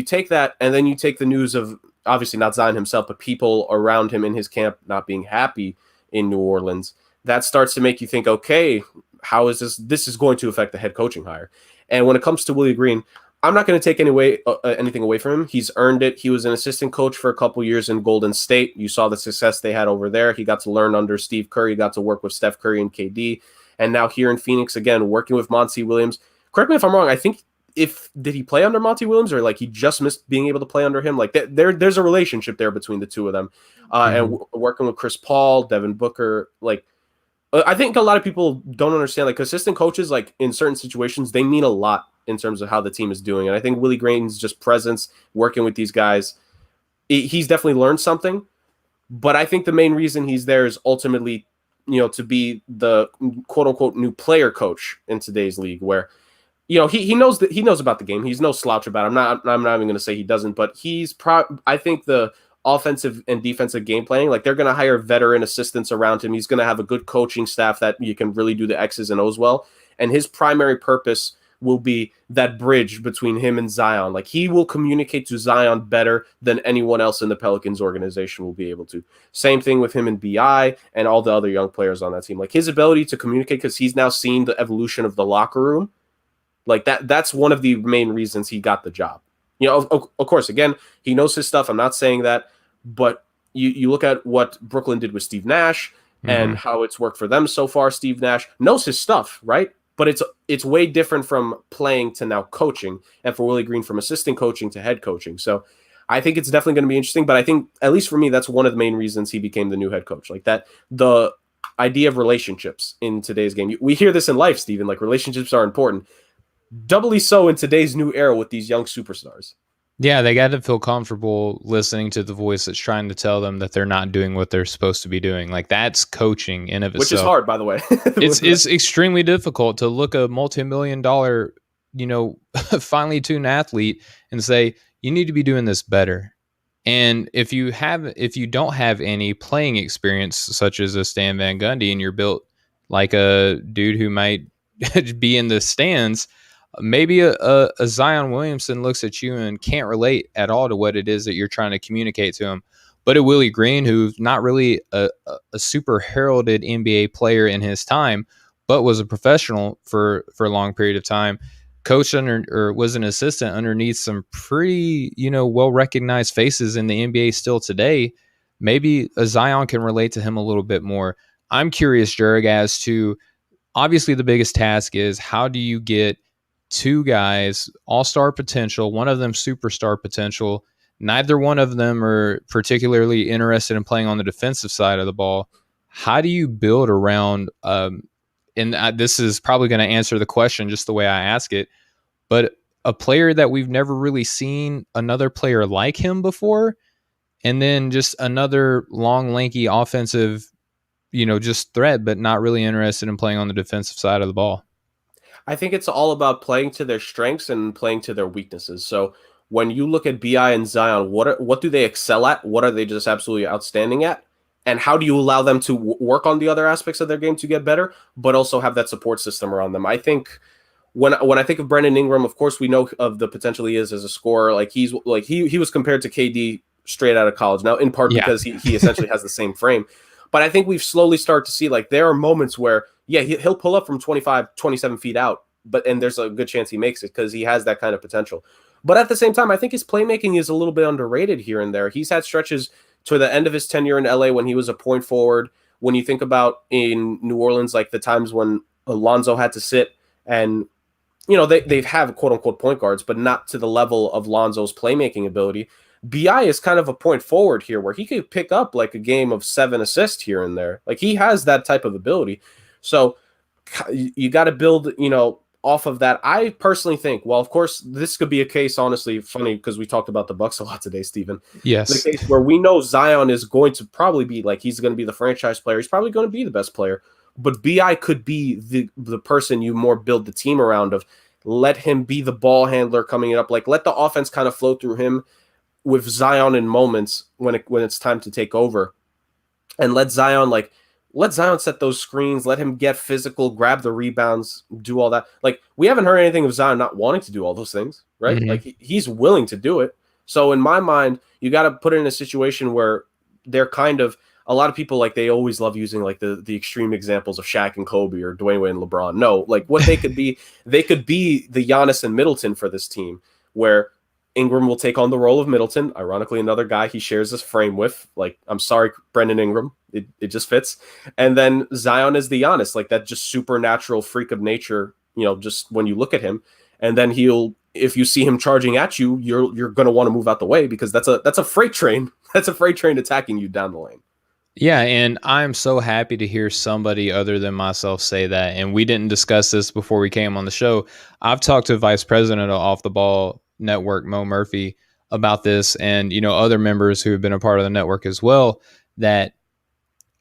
take that, and then you take the news of, obviously not Zion himself, but people around him in his camp not being happy in New Orleans. That starts to make you think, okay, how is this? This is going to affect the head coaching hire. And when it comes to Willie Green, I'm not going to take anything away from him. He's earned it. He was an assistant coach for a couple years in Golden State. You saw the success they had over there. He got to learn under Steve Kerr. He got to work with Steph Curry and KD. And now here in Phoenix, again, working with Monty Williams. Correct me if I'm wrong. I think did he play under Monty Williams, or he just missed being able to play under him? There's a relationship there between the two of them. And working with Chris Paul, Devin Booker, I think a lot of people don't understand, assistant coaches, in certain situations, they mean a lot in terms of how the team is doing. And I think Willie Green's just presence working with these guys, he's definitely learned something. But I think the main reason he's there is ultimately, to be the quote unquote new player coach in today's league, where, he knows that he knows about the game. He's no slouch about it. I'm not even going to say he doesn't, but I think the offensive and defensive game planning, they're going to hire veteran assistants around him. He's going to have a good coaching staff that you can really do the X's and O's well. And his primary purpose will be that bridge between him and Zion. He will communicate to Zion better than anyone else in the Pelicans organization will be able to. Same thing with him and BI and all the other young players on that team. His ability to communicate, because he's now seen the evolution of the locker room. That's one of the main reasons he got the job. Of course, again, he knows his stuff. I'm not saying that, but you look at what Brooklyn did with Steve Nash and how it's worked for them so far. Steve Nash knows his stuff, right? But it's way different from playing to now coaching, and for Willie Green from assistant coaching to head coaching. So I think it's definitely going to be interesting, but I think, at least for me, that's one of the main reasons he became the new head coach. The idea of relationships in today's game. We hear this in life, Steven, relationships are important. Doubly so in today's new era with these young superstars. Yeah, they got to feel comfortable listening to the voice that's trying to tell them that they're not doing what they're supposed to be doing. That's coaching in of itself. Which is hard, by the way. It's extremely difficult to look a multi-million-dollar, finely tuned athlete and say, you need to be doing this better. And if you don't have any playing experience, such as a Stan Van Gundy, and you're built like a dude who might be in the stands. Maybe a Zion Williamson looks at you and can't relate at all to what it is that you're trying to communicate to him. But a Willie Green, who's not really a super heralded NBA player in his time, but was a professional for a long period of time, coached under or was an assistant underneath some pretty, well recognized faces in the NBA still today. Maybe a Zion can relate to him a little bit more. I'm curious, Jurg, as to obviously the biggest task is how do you get two guys, all-star potential, one of them superstar potential. Neither one of them are particularly interested in playing on the defensive side of the ball. How do you build around, this is probably going to answer the question just the way I ask it, but a player that we've never really seen another player like him before, and then just another long, lanky offensive, just threat, but not really interested in playing on the defensive side of the ball. I think it's all about playing to their strengths and playing to their weaknesses. So when you look at BI and Zion, what do they excel at? What are they just absolutely outstanding at? And how do you allow them to work on the other aspects of their game to get better, but also have that support system around them? I think when I think of Brandon Ingram, of course we know of the potential he is as a scorer. Like he was compared to KD straight out of college. Now, in part because he essentially has the same frame. But I think we've slowly started to see, like, there are moments where, he'll pull up from 25, 27 feet out, and there's a good chance he makes it because he has that kind of potential. But at the same time, I think his playmaking is a little bit underrated here and there. He's had stretches to the end of his tenure in LA when he was a point forward. When you think about in New Orleans, like the times when Alonzo had to sit and, they have quote unquote point guards, but not to the level of Lonzo's playmaking ability. BI is kind of a point forward here where he could pick up like a game of 7 assists here and there. Like he has that type of ability. So you got to build, off of that. I personally think, well, of course, this could be a case, honestly, funny because we talked about the Bucks a lot today, Steven. Yes. The case where we know Zion is going to probably be like, he's going to be the franchise player. He's probably going to be the best player. But BI could be the person you more build the team around of. Let him be the ball handler coming up. Like let the offense kind of flow through him with Zion in moments when it's time to take over, and let Zion set those screens, let him get physical, grab the rebounds, do all that. Like we haven't heard anything of Zion not wanting to do all those things, right? Mm-hmm. Like he's willing to do it. So in my mind, you got to put it in a situation where they're kind of, a lot of people, like they always love using like the extreme examples of Shaq and Kobe or Dwayne Wade and LeBron. No, like what they could be the Giannis and Middleton for this team, where Ingram will take on the role of Middleton, ironically another guy he shares this frame with. Like, I'm sorry, Brendan Ingram. It just fits. And then Zion is the Giannis, like that just supernatural freak of nature, just when you look at him. And then if you see him charging at you, you're going to want to move out the way because that's a freight train. That's a freight train attacking you down the lane. Yeah, and I'm so happy to hear somebody other than myself say that. And we didn't discuss this before we came on the show. I've talked to Vice President of Off the Ball Network, Mo Murphy, about this, and other members who have been a part of the network as well, that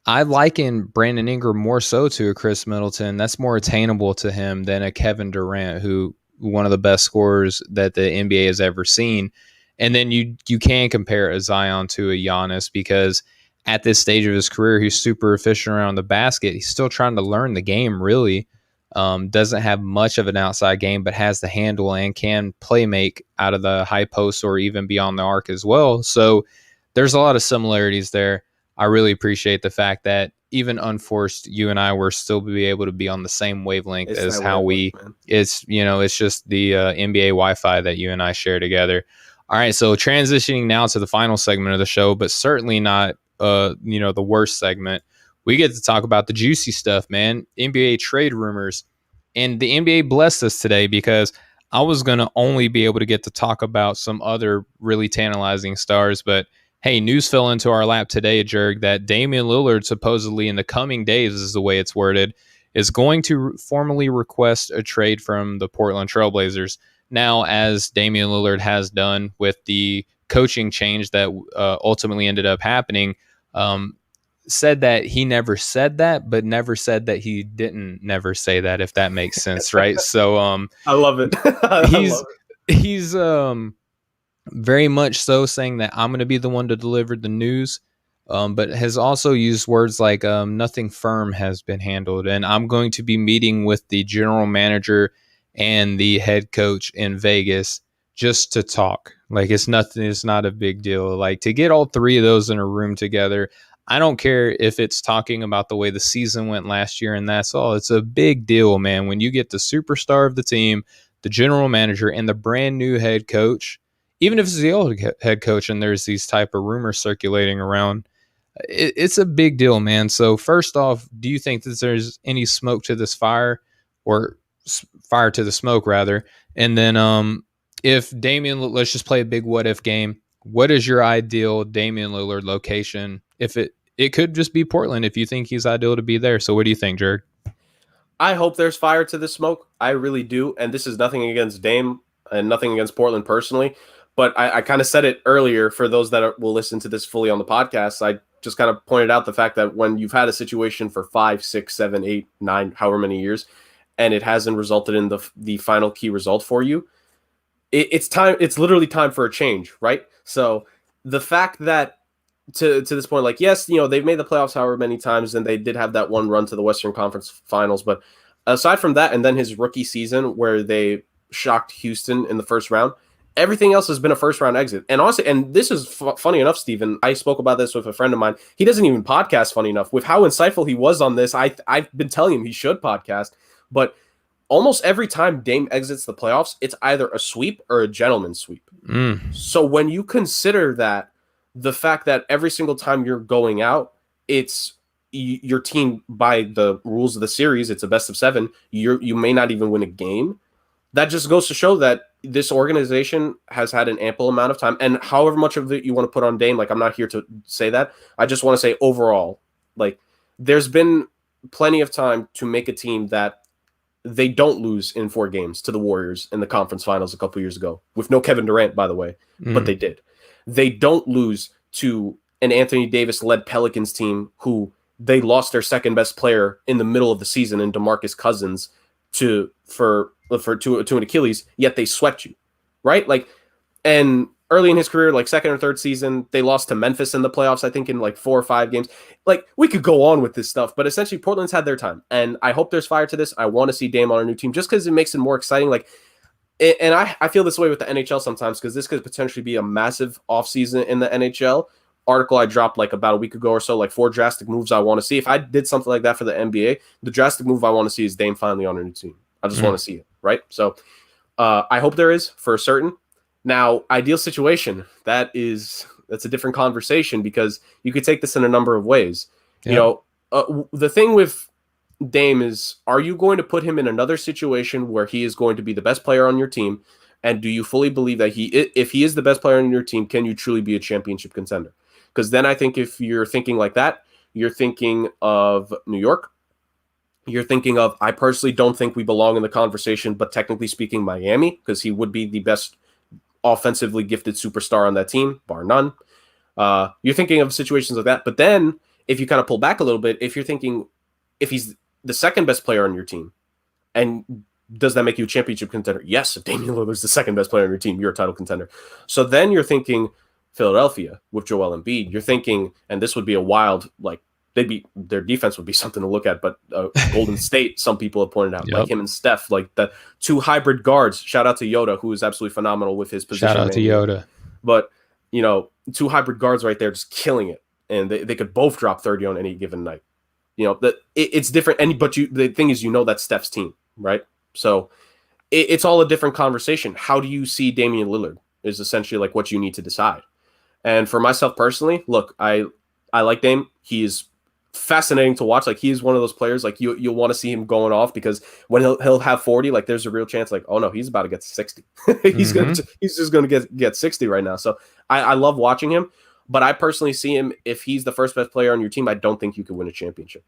I liken Brandon Ingram more so to a Chris Middleton. That's more attainable to him than a Kevin Durant, who one of the best scorers that the NBA has ever seen. And then you can compare a Zion to a Giannis because at this stage of his career, he's super efficient around the basket. He's still trying to learn the game, really. Doesn't have much of an outside game, but has the handle and can play make out of the high post or even beyond the arc as well. So there's a lot of similarities there. I really appreciate the fact that even unforced, you and I were still be able to be on the same wavelength as how it's just the NBA Wi-Fi that you and I share together. All right, so transitioning now to the final segment of the show, but certainly not the worst segment. We get to talk about the juicy stuff, man. NBA trade rumors. And the NBA blessed us today because I was going to only be able to get to talk about some other really tantalizing stars. But hey, news fell into our lap today, Jurg, that Damian Lillard supposedly in the coming days, is the way it's worded, is going to formally request a trade from the Portland Trailblazers. Now, as Damian Lillard has done with the coaching change that ultimately ended up happening, said that he never said that, but never said that he didn't never say that, if that makes sense, right? So I love it. he's very much so saying that I'm going to be the one to deliver the news. but has also used words like nothing firm has been handled. And I'm going to be meeting with the general manager and the head coach in Vegas just to talk. Like it's nothing, it's not a big deal. Like to get all three of those in a room together, I don't care if it's talking about the way the season went last year and that's all. It's a big deal, man. When you get the superstar of the team, the general manager, and the brand new head coach, even if it's the old head coach and there's these type of rumors circulating around, it's a big deal, man. So first off, do you think that there's any smoke to this fire, or fire to the smoke rather? And then if Damian, let's just play a big what if game. What is your ideal Damian Lillard location? If it could just be Portland if you think he's ideal to be there. So what do you think, Jerg? I hope there's fire to the smoke. I really do. And this is nothing against Dame and nothing against Portland personally. But I kind of said it earlier for those that will listen to this fully on the podcast. I just kind of pointed out the fact that when you've had a situation for 5, 6, 7, 8, 9, however many years, and it hasn't resulted in the final key result for you, it's time. It's literally time for a change, right? So the fact that to this point, like, yes, they've made the playoffs however many times, and they did have that one run to the Western Conference Finals. But aside from that, and then his rookie season where they shocked Houston in the first round, everything else has been a first round exit. And honestly, and this is funny enough, Steven, I spoke about this with a friend of mine. He doesn't even podcast, funny enough. With how insightful he was on this, I've been telling him he should podcast. But almost every time Dame exits the playoffs, it's either a sweep or a gentleman's sweep. So when you consider that, the fact that every single time you're going out, it's your team by the rules of the series, it's a best of 7. You may not even win a game. That just goes to show that this organization has had an ample amount of time, and however much of it you want to put on Dame, like I'm not here to say that. I just want to say overall, like there's been plenty of time to make a team that they don't lose in 4 games to the Warriors in the conference finals a couple years ago, with no Kevin Durant, by the way, but they did. They don't lose to an Anthony Davis-led Pelicans team who they lost their second best player in the middle of the season in DeMarcus Cousins to an Achilles, yet they swept you, right? Like, and early in his career, like second or third season, they lost to Memphis in the playoffs, I think in like 4 or 5 games. Like, we could go on with this stuff, but essentially Portland's had their time, and I hope there's fire to this. I want to see Dame on a new team just because it makes it more exciting. Like, and I feel this way with the NHL sometimes, because this could potentially be a massive offseason in the NHL. Article I dropped like about a week ago or so, like 4 drastic moves I want to see. If I did something like that for the NBA, the drastic move I want to see is Dame finally on a new team. I just want to see it, right? So I hope there is, for certain. Now, ideal situation, that's a different conversation, because you could take this in a number of ways. Yep. The thing with Dame is, are you going to put him in another situation where he is going to be the best player on your team? And do you fully believe that if he is the best player on your team, can you truly be a championship contender? Because then I think if you're thinking like that, you're thinking of New York. You're thinking of, I personally don't think we belong in the conversation, but technically speaking, Miami, because he would be the best offensively gifted superstar on that team, bar none. You're thinking of situations like that. But then if you kind of pull back a little bit, if you're thinking, if he's the second best player on your team, and does that make you a championship contender? Yes, if Damian Lillard's the second best player on your team, you're a title contender. So then you're thinking Philadelphia with Joel Embiid. You're thinking, and this would be a wild, like, their defense would be something to look at, but Golden State, some people have pointed out, like him and Steph, like the 2 hybrid guards. Shout out to Yoda, who is absolutely phenomenal with his position. Shout out to Yoda. But, 2 hybrid guards right there just killing it, and they could both drop 30 on any given night. It's different, but the thing is, that's Steph's team, right? So it's all a different conversation. How do you see Damian Lillard is essentially like what you need to decide. And for myself personally, look, I like Dame. He is fascinating to watch. Like, he is one of those players, like you'll want to see him going off, because when he'll have 40, like there's a real chance, like, oh no, he's about to get 60. He's just gonna get 60 right now. So I love watching him, but I personally see him, if he's the first best player on your team, I don't think you can win a championship.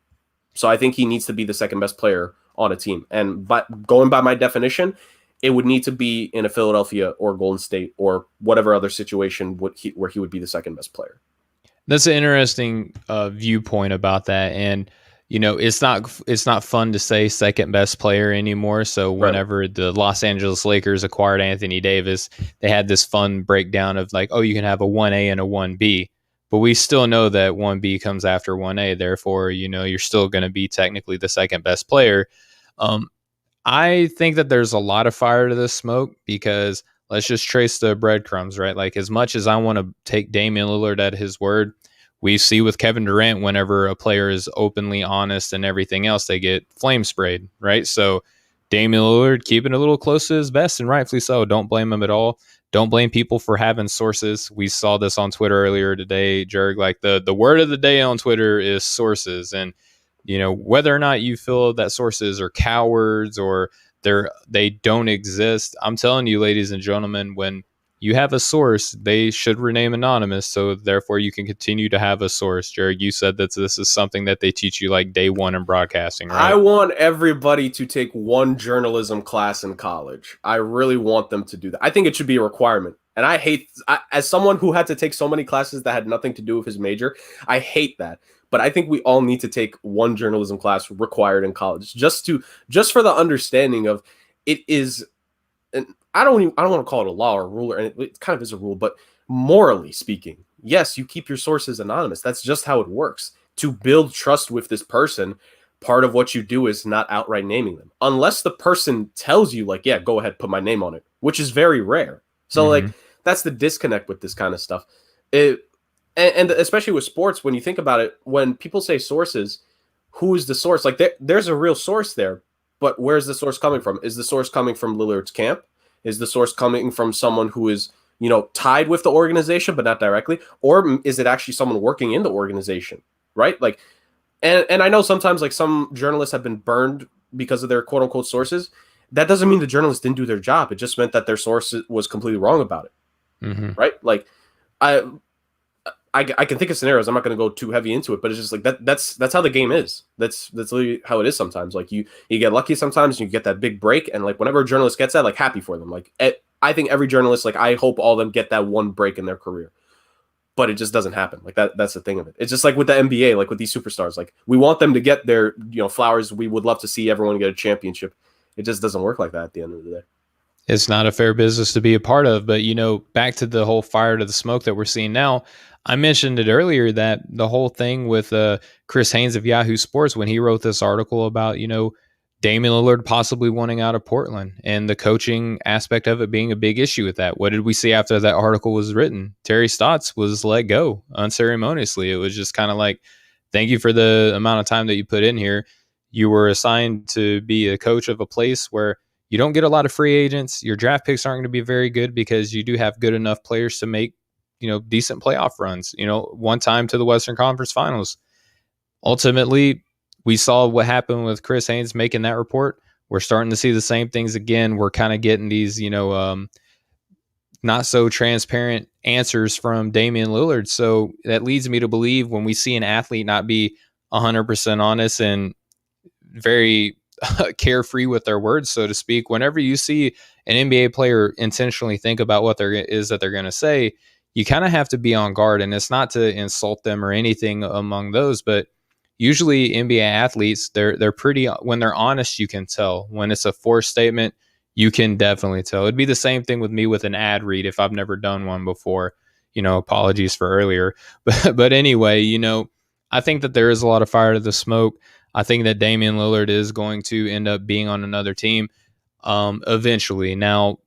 So I think he needs to be the second best player on a team. And going by my definition, it would need to be in a Philadelphia or Golden State or whatever other situation where he would be the second best player. That's an interesting viewpoint about that. And, it's not fun to say second best player anymore. So whenever the Los Angeles Lakers acquired Anthony Davis, they had this fun breakdown of like, oh, you can have a 1A and a 1B. but we still know that 1B comes after 1A. Therefore, you're still going to be technically the second best player. I think that there's a lot of fire to this smoke because let's just trace the breadcrumbs, right? Like, as much as I want to take Damian Lillard at his word, we see with Kevin Durant, whenever a player is openly honest and everything else, they get flame sprayed, right? So Damian Lillard keeping a little close to his vest, and rightfully so. Don't blame him at all. Don't blame people for having sources. We saw this on Twitter earlier today, Jerg. Like, the word of the day on Twitter is sources. And whether or not you feel that sources are cowards or they don't exist, I'm telling you, ladies and gentlemen, when you have a source, they should remain anonymous. So therefore you can continue to have a source. Jared, you said that this is something that they teach you like day one in broadcasting, right? I want everybody to take one journalism class in college. I really want them to do that. I think it should be a requirement. And as someone who had to take so many classes that had nothing to do with his major, I hate that. But I think we all need to take one journalism class required in college, just for the understanding of it is. And I don't want to call it a law or a rule, and it kind of is a rule, but morally speaking, yes, you keep your sources anonymous. That's just how it works. To build trust with this person, part of what you do is not outright naming them, unless the person tells you, like, yeah, go ahead, put my name on it, which is very rare. So like, that's the disconnect with this kind of stuff. And especially with sports, when you think about it, when people say sources, who is the source? Like, there's a real source there, but where's the source coming from? Is the source coming from Lillard's camp? Is the source coming from someone who is, tied with the organization, but not directly? Or is it actually someone working in the organization, right? Like, and I know sometimes, like, some journalists have been burned because of their quote unquote sources. That doesn't mean the journalists didn't do their job. It just meant that their source was completely wrong about it, right? Like, I can think of scenarios. I'm not going to go too heavy into it, but it's just like that's how the game is. That's literally how it is sometimes. Like, you get lucky sometimes, and you get that big break, and like, whenever a journalist gets that, like, happy for them. Like, I think every journalist, like, I hope all of them get that one break in their career, but it just doesn't happen. Like, that's the thing of it. It's just like with the NBA, like with these superstars, like, we want them to get their flowers. We would love to see everyone get a championship. It just doesn't work like that at the end of the day. It's not a fair business to be a part of. But, back to the whole fire to the smoke that we're seeing now. I mentioned it earlier that the whole thing with Chris Haynes of Yahoo Sports, when he wrote this article about, Damian Lillard possibly wanting out of Portland and the coaching aspect of it being a big issue with that. What did we see after that article was written? Terry Stotts was let go unceremoniously. It was just kind of like, thank you for the amount of time that you put in here. You were assigned to be a coach of a place where you don't get a lot of free agents. Your draft picks aren't going to be very good because you do have good enough players to make decent playoff runs, one time to the Western Conference Finals. Ultimately, we saw what happened with Chris Haynes making that report. We're starting to see the same things again. We're kind of getting these, not so transparent answers from Damian Lillard. So that leads me to believe when we see an athlete not be 100% honest and very carefree with their words, so to speak, whenever you see an NBA player intentionally think about what they're going to say, you kind of have to be on guard. And it's not to insult them or anything among those, but usually NBA athletes, they're pretty, when they're honest, you can tell. When it's a forced statement, you can definitely tell. It'd be the same thing with me with an ad read if I've never done one before. Apologies for earlier. But anyway, I think that there is a lot of fire to the smoke. I think that Damian Lillard is going to end up being on another team eventually. Now,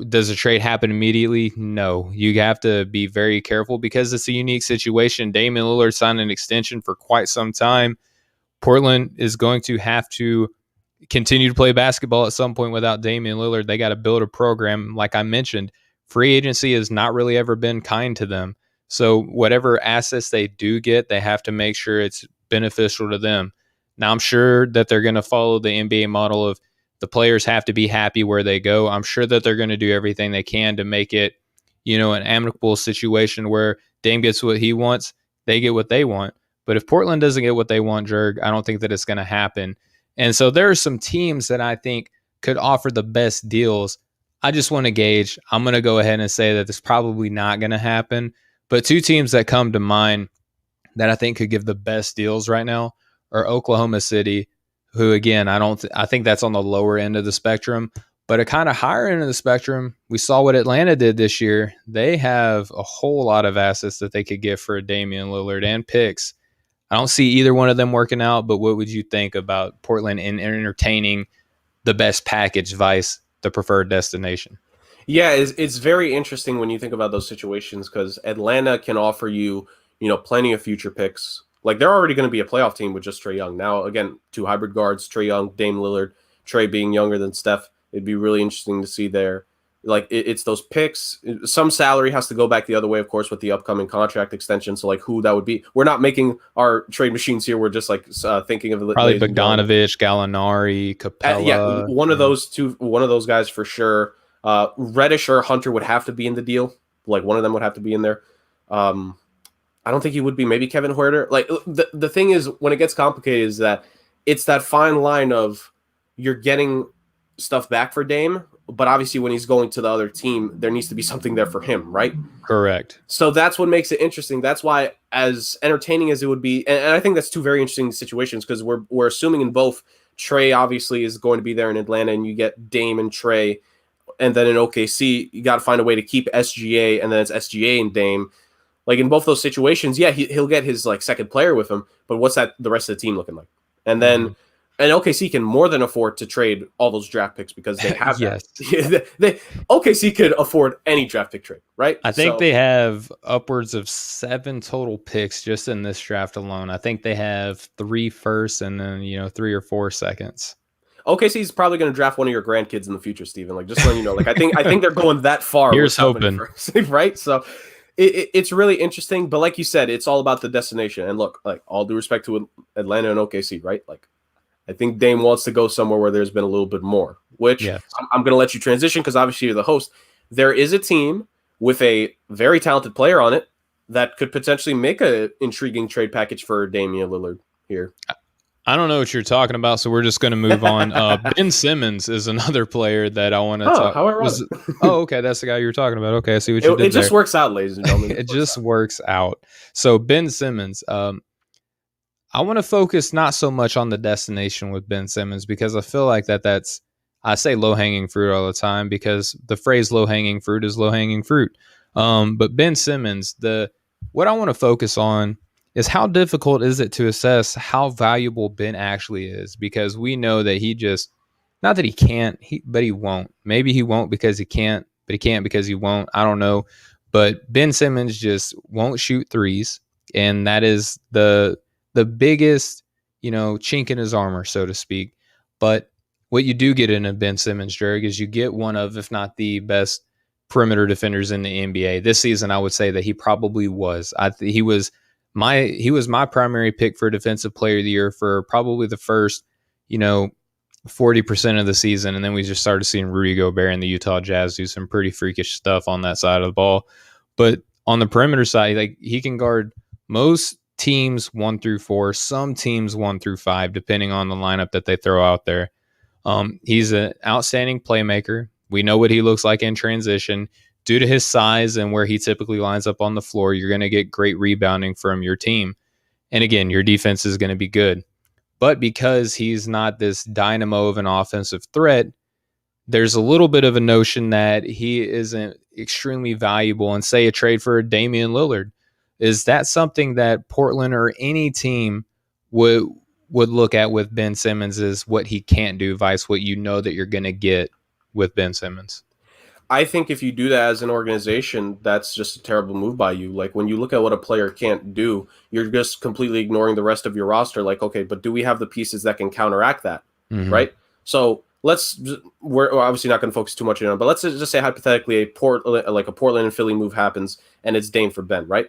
does a trade happen immediately? No. You have to be very careful because it's a unique situation. Damian Lillard signed an extension for quite some time. Portland is going to have to continue to play basketball at some point without Damian Lillard. They got to build a program. Like I mentioned, free agency has not really ever been kind to them. So whatever assets they do get, they have to make sure it's beneficial to them. Now, I'm sure that they're going to follow the NBA model of the players have to be happy where they go. I'm sure that they're going to do everything they can to make it, an amicable situation where Dame gets what he wants, they get what they want. But if Portland doesn't get what they want, Jerg, I don't think that it's going to happen. And so there are some teams that I think could offer the best deals. I just want to gauge. I'm going to go ahead and say that it's probably not going to happen. But two teams that come to mind that I think could give the best deals right now are Oklahoma City, who, again, I think that's on the lower end of the spectrum, But a kind of higher end of the spectrum, we saw what Atlanta did this year. They have a whole lot of assets that they could get for a Damian Lillard and picks. I don't see either one of them working out, but what would you think about Portland in entertaining the best package vice the preferred destination? Yeah, it's very interesting when you think about those situations because Atlanta can offer you, plenty of future picks. Like they're already going to be a playoff team with just Trae Young. Now, again, two hybrid guards, Trae Young, Dame Lillard, Trae being younger than Steph. It'd be really interesting to see there. Like it's those picks. Some salary has to go back the other way, of course, with the upcoming contract extension. So like who that would be. We're not making our trade machines here. We're just like thinking of it. Probably Bogdanovich, Gallinari, Capella. Yeah, one of those guys for sure. Reddish or Hunter would have to be in the deal. Like one of them would have to be in there. I don't think he would be. Maybe Kevin Huerter. Like the thing is, when it gets complicated, is that it's that fine line of you're getting stuff back for Dame, but obviously when he's going to the other team, there needs to be something there for him, right? Correct. So that's what makes it interesting. That's why, as entertaining as it would be, and I think that's two very interesting situations because we're assuming in both Trae obviously is going to be there in Atlanta, and you get Dame and Trae, and then in OKC you got to find a way to keep SGA, and then it's SGA and Dame. Like in both those situations, yeah, he'll get his like second player with him, but what's that the rest of the team looking like? And then. And OKC can more than afford to trade all those draft picks because they have yes. OKC could afford any draft pick trade, right? I think they have upwards of 7 total picks just in this draft alone. I think they have 3 firsts and then 3 or 4 seconds. OKC is probably going to draft one of your grandkids in the future, Steven. Like just letting you know. Like I think they're going that far. Here's hoping, right? So it's really interesting. But like you said, it's all about the destination. And look, like all due respect to Atlanta and OKC, right? Like. I think Dame wants to go somewhere where there's been a little bit more, which I'm going to let you transition because obviously you're the host. There is a team with a very talented player on it that could potentially make an intriguing trade package for Damian Lillard here. I don't know what you're talking about, so we're just going to move on. Ben Simmons is another player that I want to talk about. Okay, that's the guy you were talking about. Okay, I see what you did It just works out, ladies and gentlemen. It just works out. So Ben Simmons, I want to focus not so much on the destination with Ben Simmons because I feel like that's I say low-hanging fruit all the time because the phrase low-hanging fruit is low-hanging fruit. But Ben Simmons, what I want to focus on is how difficult is it to assess how valuable Ben actually is because we know that he just, not that he can't, but he won't. Maybe he won't because he can't, but he can't because he won't. I don't know. But Ben Simmons just won't shoot threes, and that is the biggest, chink in his armor, so to speak. But what you do get in a Ben Simmons, Jurg, is you get one of, if not the best perimeter defenders in the NBA. This season, I would say that he probably was. He was my primary pick for Defensive Player of the Year for probably the first, 40% of the season. And then we just started seeing Rudy Gobert and the Utah Jazz do some pretty freakish stuff on that side of the ball. But on the perimeter side, like he can guard most teams 1 through 4, some teams 1 through 5, depending on the lineup that they throw out there. He's an outstanding playmaker. We know what he looks like in transition. Due to his size and where he typically lines up on the floor, you're going to get great rebounding from your team. And again, your defense is going to be good. But because he's not this dynamo of an offensive threat, there's a little bit of a notion that he isn't extremely valuable. And say a trade for Damian Lillard. Is that something that Portland or any team would look at with Ben Simmons is what he can't do, vice what you know that you're going to get with Ben Simmons? I think if you do that as an organization, that's just a terrible move by you. Like when you look at what a player can't do, you're just completely ignoring the rest of your roster. Like, okay, but do we have the pieces that can counteract that, right? So we're obviously not going to focus too much on it, but let's just say hypothetically a Portland and Philly move happens and it's Dame for Ben, right?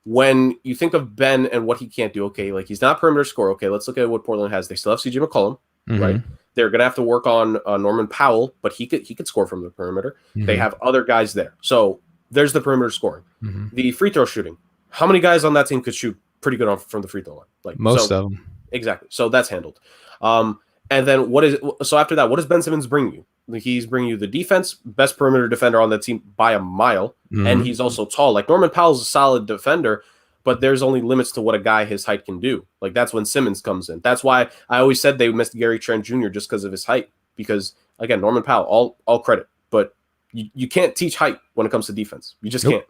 When you think of Ben and what he can't do, okay, like he's not a perimeter scorer. Okay, let's look at what Portland has. They still have CJ McCollum, right? They're going to have to work on Norman Powell, but he could score from the perimeter. They have other guys there. So there's the perimeter scoring. The free throw shooting. How many guys on that team could shoot pretty good from the free throw line? Like most of them. Exactly. So that's handled. And then after that, what does Ben Simmons bring you? He's bringing you the defense, best perimeter defender on that team by a mile, and he's also tall. Like Norman Powell's a solid defender, but there's only limits to what a guy his height can do. Like that's when Simmons comes in. That's why I always said they missed Gary Trent Jr. just because of his height, because Again, Norman Powell, all credit, but you can't teach height when it comes to defense. You just can't.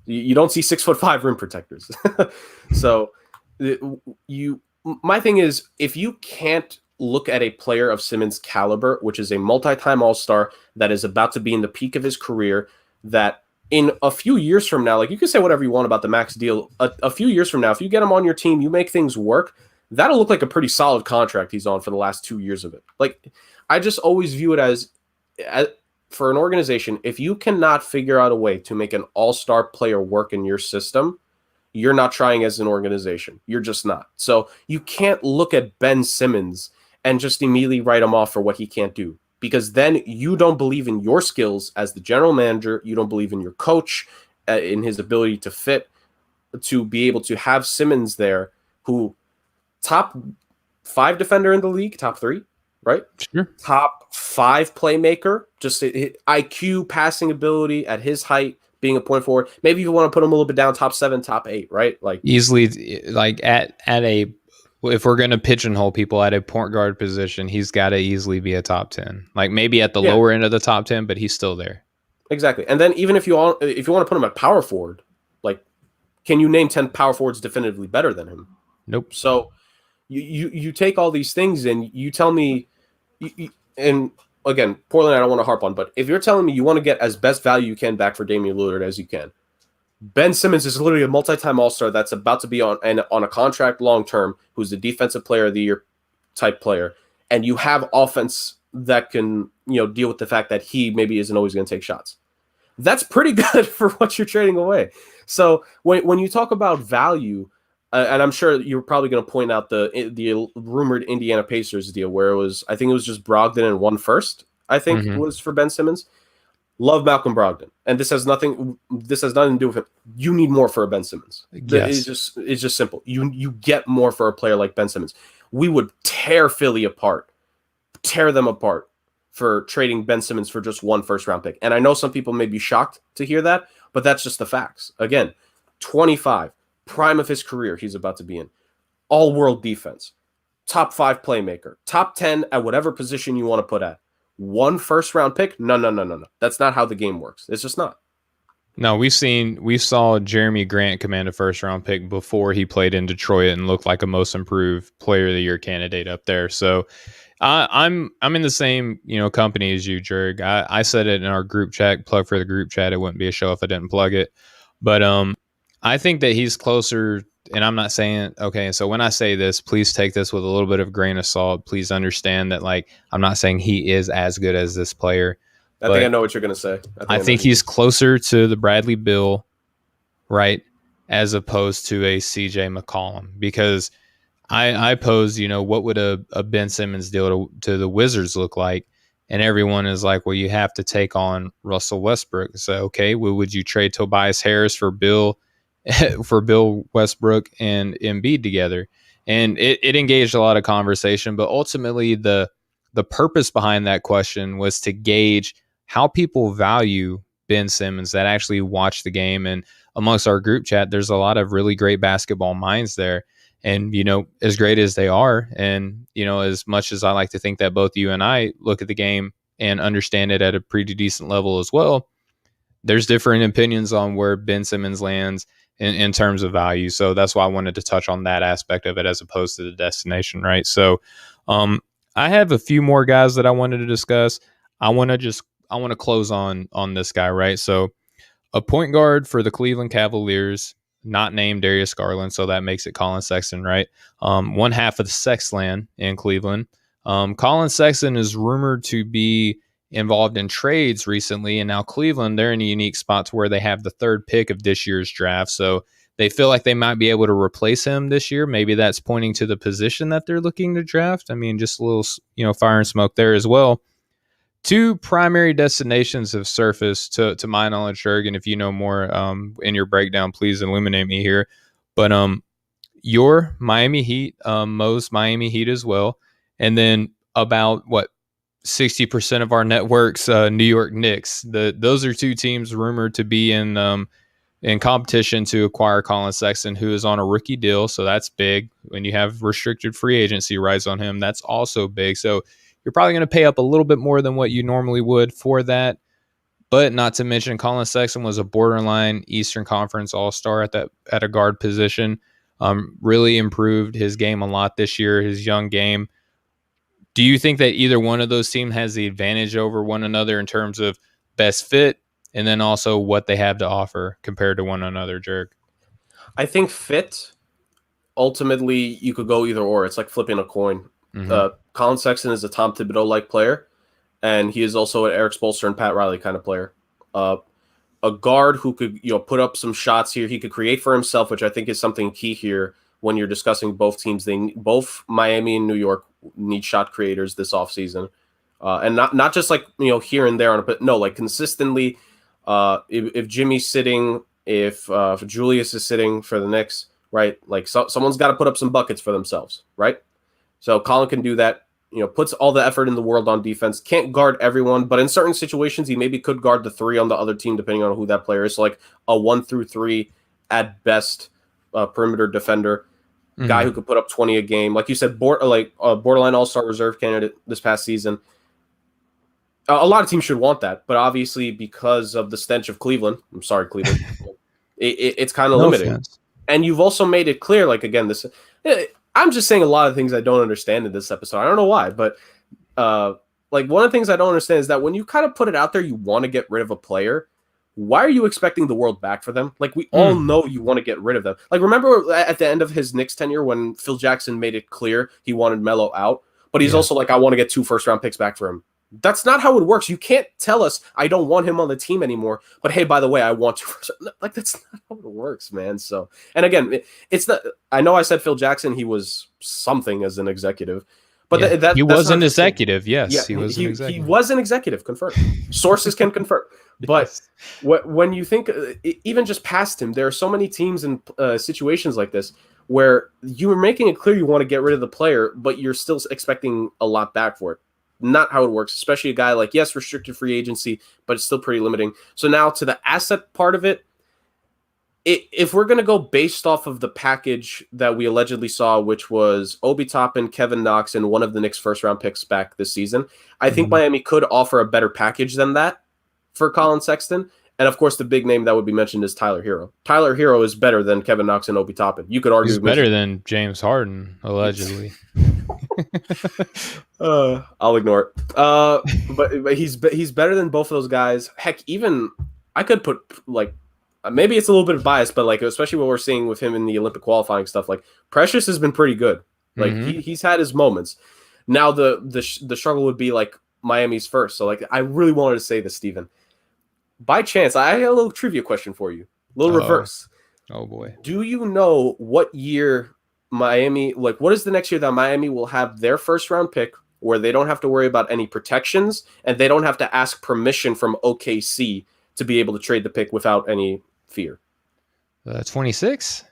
You don't see 6'5" rim protectors. So my thing is, if you can't look at a player of Simmons' caliber, which is a multi-time All-Star that is about to be in the peak of his career, that in a few years from now, like you can say whatever you want about the max deal, a few years from now, if you get him on your team, you make things work, that'll look like a pretty solid contract he's on for the last 2 years of it. Like, I just always view it as for an organization, if you cannot figure out a way to make an all-star player work in your system, you're not trying as an organization. You're just not. So you can't look at Ben Simmons and just immediately write him off for what he can't do, because then you don't believe in your skills as the general manager. You don't believe in your coach, in his ability to fit, to be able to have Simmons there, who top 5 defender in the league, top 3, right? Sure. Top 5 playmaker, just IQ, passing ability at his height, being a point forward. Maybe you want to put him a little bit down, top 7, top 8, right? Like easily, like at a, if we're going to pigeonhole people at a point guard position, he's got to easily be a top 10. Like maybe at the lower end of the top 10, but he's still there. Exactly. And then even if you want to put him at power forward, like, can you name 10 power forwards definitively better than him? Nope. So you take all these things and you tell me, and again, Portland, I don't want to harp on, but if you're telling me you want to get as best value you can back for Damian Lillard as you can, Ben Simmons is literally a multi-time All-Star that's about to be on a contract long-term, who's the defensive player of the year type player, and you have offense that can, deal with the fact that he maybe isn't always going to take shots. That's pretty good for what you're trading away. So when you talk about value, and I'm sure you're probably going to point out the rumored Indiana Pacers deal where I think it was just Brogdon and 1 first, I think was for Ben Simmons. Love Malcolm Brogdon, and this has nothing to do with it. You need more for a Ben Simmons. Yes. It's just simple. You get more for a player like Ben Simmons. We would tear Philly apart, tear them apart for trading Ben Simmons for just 1 first-round pick. And I know some people may be shocked to hear that, but that's just the facts. Again, 25, prime of his career he's about to be in. All-world defense, top 5 playmaker, top 10 at whatever position you want to put at. 1 first-round pick? No. That's not how the game works. It's just not. No, we saw Jeremy Grant command a first-round pick before he played in Detroit and looked like a most improved player of the year candidate up there. So I'm in the same company as you, Jurg. I said it in our group chat. Plug for the group chat. It wouldn't be a show if I didn't plug it. But I think that he's closer. And I'm not saying, okay, so when I say this, please take this with a little bit of grain of salt. Please understand that, like, I'm not saying he is as good as this player. I think I know what you're going to say. I think he's closer to the Bradley Beal, right, as opposed to a CJ McCollum. Because I pose, what would a Ben Simmons deal to the Wizards look like? And everyone is like, well, you have to take on Russell Westbrook. So, okay, well, would you trade Tobias Harris for Bill Westbrook and Embiid together? And it engaged a lot of conversation, but ultimately the purpose behind that question was to gauge how people value Ben Simmons that actually watch the game. And amongst our group chat, there's a lot of really great basketball minds there. And, as great as they are, and, as much as I like to think that both you and I look at the game and understand it at a pretty decent level as well, there's different opinions on where Ben Simmons lands in terms of value. So that's why I wanted to touch on that aspect of it as opposed to the destination, right? So I have a few more guys that I wanted to discuss. I want to close on this guy, right? So a point guard for the Cleveland Cavaliers, not named Darius Garland, so that makes it Colin Sexton, right? One half of the Sexland in Cleveland. Colin Sexton is rumored to be involved in trades recently, and now Cleveland, they're in a unique spot to where they have the 3rd pick of this year's draft, so they feel like they might be able to replace him this year. Maybe that's pointing to the position that they're looking to draft. I mean, just a little, fire and smoke there as well. 2 primary destinations have surfaced to my knowledge, Jurgen. If you know more in your breakdown, please illuminate me here. But your Miami Heat, Mo's Miami Heat as well, and then about 60% of our networks, New York Knicks. Those are 2 teams rumored to be in competition to acquire Colin Sexton, who is on a rookie deal. So that's big. When you have restricted free agency rights on him, that's also big. So you're probably going to pay up a little bit more than what you normally would for that. But not to mention, Colin Sexton was a borderline Eastern Conference All-Star at a guard position. Really improved his game a lot this year, his young game. Do you think that either one of those teams has the advantage over one another in terms of best fit and then also what they have to offer compared to one another, Jerk? I think fit, ultimately, you could go either or. It's like flipping a coin. Mm-hmm. Colin Sexton is a Tom Thibodeau-like player, and he is also an Eric Spoelstra and Pat Riley kind of player. A guard who could put up some shots here. He could create for himself, which I think is something key here when you're discussing both teams. Both Miami and New York need shot creators this offseason. And not just like here and there but no, like consistently. If Jimmy's sitting, if Julius is sitting for the Knicks, right? Like someone's got to put up some buckets for themselves, right? So Colin can do that. Puts all the effort in the world on defense. Can't guard everyone, but in certain situations, he maybe could guard the three on the other team, depending on who that player is. So like a 1-3 at best perimeter defender, guy who could put up 20 a game. Like you said, borderline all-star reserve candidate this past season. A lot of teams should want that, but obviously because of the stench of Cleveland, I'm sorry, Cleveland, it's kind of limiting. Offense. And you've also made it clear, like, again, I'm just saying a lot of things I don't understand in this episode. I don't know why, but like one of the things I don't understand is that when you kind of put it out there, you want to get rid of a player. Why are you expecting the world back for them? Like we all know you want to get rid of them. Like remember at the end of his Knicks tenure when Phil Jackson made it clear he wanted Melo out, but he's also like, I want to get 2 first-round picks back for him. That's not how it works. You can't tell us I don't want him on the team anymore, but hey, by the way, I want to. Like that's not how it works, man. So, and again, I know I said Phil Jackson, he was something as an executive, but he was an executive. Yes, he was an executive. He was an executive. Confirmed. Sources can confirm. But when you think even just past him, there are so many teams and situations like this where you are making it clear you want to get rid of the player, but you're still expecting a lot back for it. Not how it works, especially a guy like, yes, restricted free agency, but it's still pretty limiting. So now to the asset part of it, if we're going to go based off of the package that we allegedly saw, which was Obi Toppin, Kevin Knox, and one of the Knicks' first-round picks back this season, I think Miami could offer a better package than that for Colin Sexton. And, of course, the big name that would be mentioned is Tyler Hero. Tyler Hero is better than Kevin Knox and Obi Toppin. You could argue he's better than James Harden, allegedly. I'll ignore it. But he's better than both of those guys. Heck, even I could put like maybe it's a little bit of bias, but like especially what we're seeing with him in the Olympic qualifying stuff. Like Precious has been pretty good. Like he's had his moments. Now the struggle would be like Miami's first. So like I really wanted to say this, Steven. By chance, I had a little trivia question for you. A little reverse. Oh boy. Do you know what year Miami, like what is the next year that Miami will have their first round pick where they don't have to worry about any protections and they don't have to ask permission from OKC to be able to trade the pick without any fear? 26?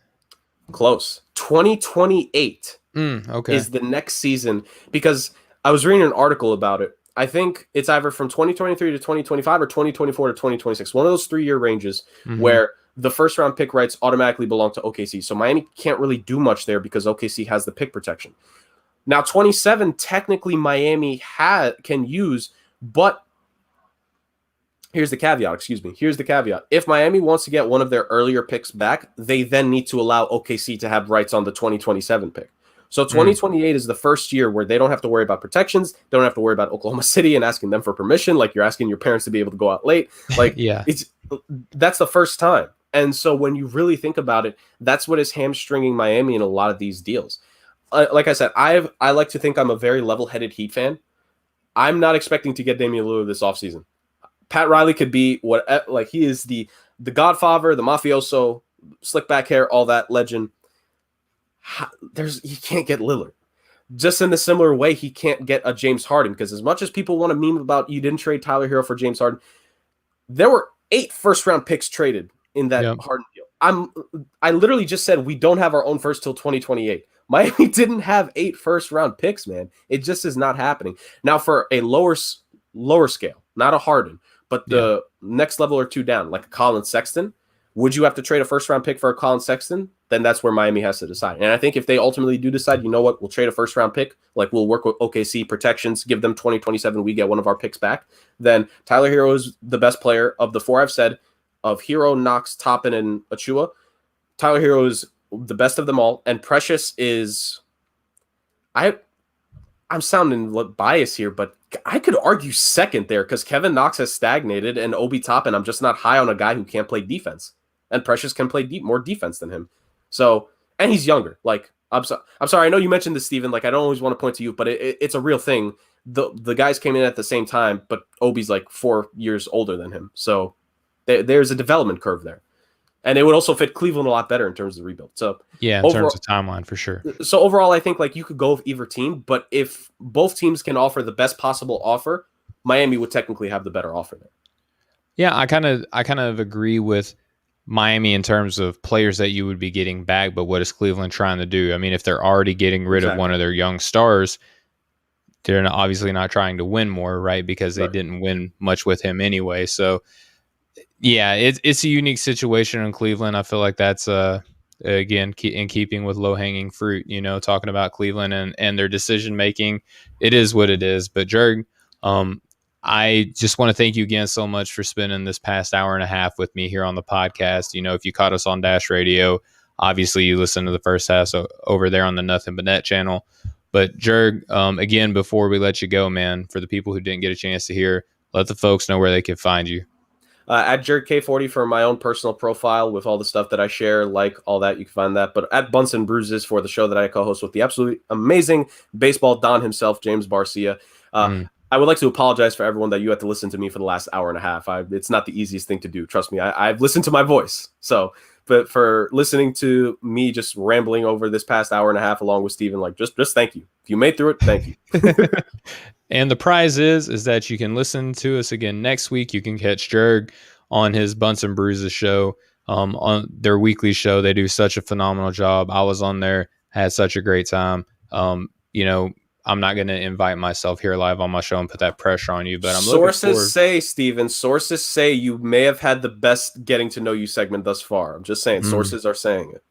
Close. 2028 okay. is the next season, because I was reading an article about it. I think it's either from 2023 to 2025 or 2024 to 2026. One of those 3-year ranges where the first round pick rights automatically belong to OKC. So Miami can't really do much there because OKC has the pick protection. Now 27, technically Miami can use, but here's the caveat, Here's the caveat. If Miami wants to get one of their earlier picks back, they then need to allow OKC to have rights on the 2027 pick. So 2028 is the first year where they don't have to worry about protections. They don't have to worry about Oklahoma City and asking them for permission, like you're asking your parents to be able to go out late. Like, that's the first time. And so when you really think about it, that's what is hamstringing Miami in a lot of these deals. Like I said, I like to think I'm a very level-headed Heat fan. I'm not expecting to get Damian Lillard this offseason. Pat Riley could be he is the Godfather, the mafioso, slick back hair, all that legend. He can't get Lillard. Just in the similar way, he can't get a James Harden, because as much as people want to meme about you didn't trade Tyler Hero for James Harden, there were 8 first-round picks traded in that Harden deal. I literally just said we don't have our own first till 2028. Miami didn't have 8 first-round picks, man. It just is not happening. Now for a lower scale, not a Harden, but the next level or two down, like a Colin Sexton, Would you have to trade a first-round pick for a Colin Sexton? Then that's where Miami has to decide. And I think if they ultimately do decide, you know what, we'll trade a first-round pick, like we'll work with OKC protections, give them 2027, we get one of our picks back, then Tyler Hero is the best player of the four I've said, of Hero, Knox, Toppin, and Achua. Tyler Hero is the best of them all, and Precious is... I'm sounding biased here, but I could argue second there because Kevin Knox has stagnated, and Obi Toppin, I'm just not high on a guy who can't play defense. And Precious can play more defense than him. So, and he's younger. Like, I'm sorry. I know you mentioned this, Steven. Like, I don't always want to point to you, but it's a real thing. The guys came in at the same time, but Obi's like 4 years older than him. So there's a development curve there. And it would also fit Cleveland a lot better in terms of the rebuild. So yeah, in terms of timeline, for sure. So overall, I think like you could go with either team, but if both teams can offer the best possible offer, Miami would technically have the better offer there. Yeah, I kind of agree with Miami in terms of players that you would be getting back, but what is Cleveland trying to do? I mean, if they're already getting rid of one of their young stars, they're obviously not trying to win more, right? Because they didn't win much with him anyway. So yeah, it's a unique situation in Cleveland. I feel like that's again in keeping with low hanging fruit. You know, talking about Cleveland and their decision making, it is what it is. But Jurg, I just want to thank you again so much for spending this past hour and a half with me here on the podcast. You know, if you caught us on Dash Radio, obviously you listened to the first half over there on the Nothing But Net channel. But Jurg, again, before we let you go, man, for the people who didn't get a chance to hear, let the folks know where they can find you. At JergK40 for my own personal profile with all the stuff that I share, like all that, you can find that. But at Bunts and Bruises for the show that I co-host with the absolutely amazing baseball Don himself, James Barcia. I would like to apologize for everyone that you had to listen to me for the last hour and a half. It's not the easiest thing to do. Trust me, I've listened to my voice. So, but for listening to me just rambling over this past hour and a half along with Steven, like just thank you. If you made through it, thank you. And the prize is that you can listen to us again next week. You can catch Jurg on his Bunts and Bruises show, on their weekly show. They do such a phenomenal job. I was on there, had such a great time. You know, I'm not going to invite myself here live on my show and put that pressure on you, but I'm sources say, Steven, sources say you may have had the best getting to know you segment thus far. I'm just saying, sources are saying it.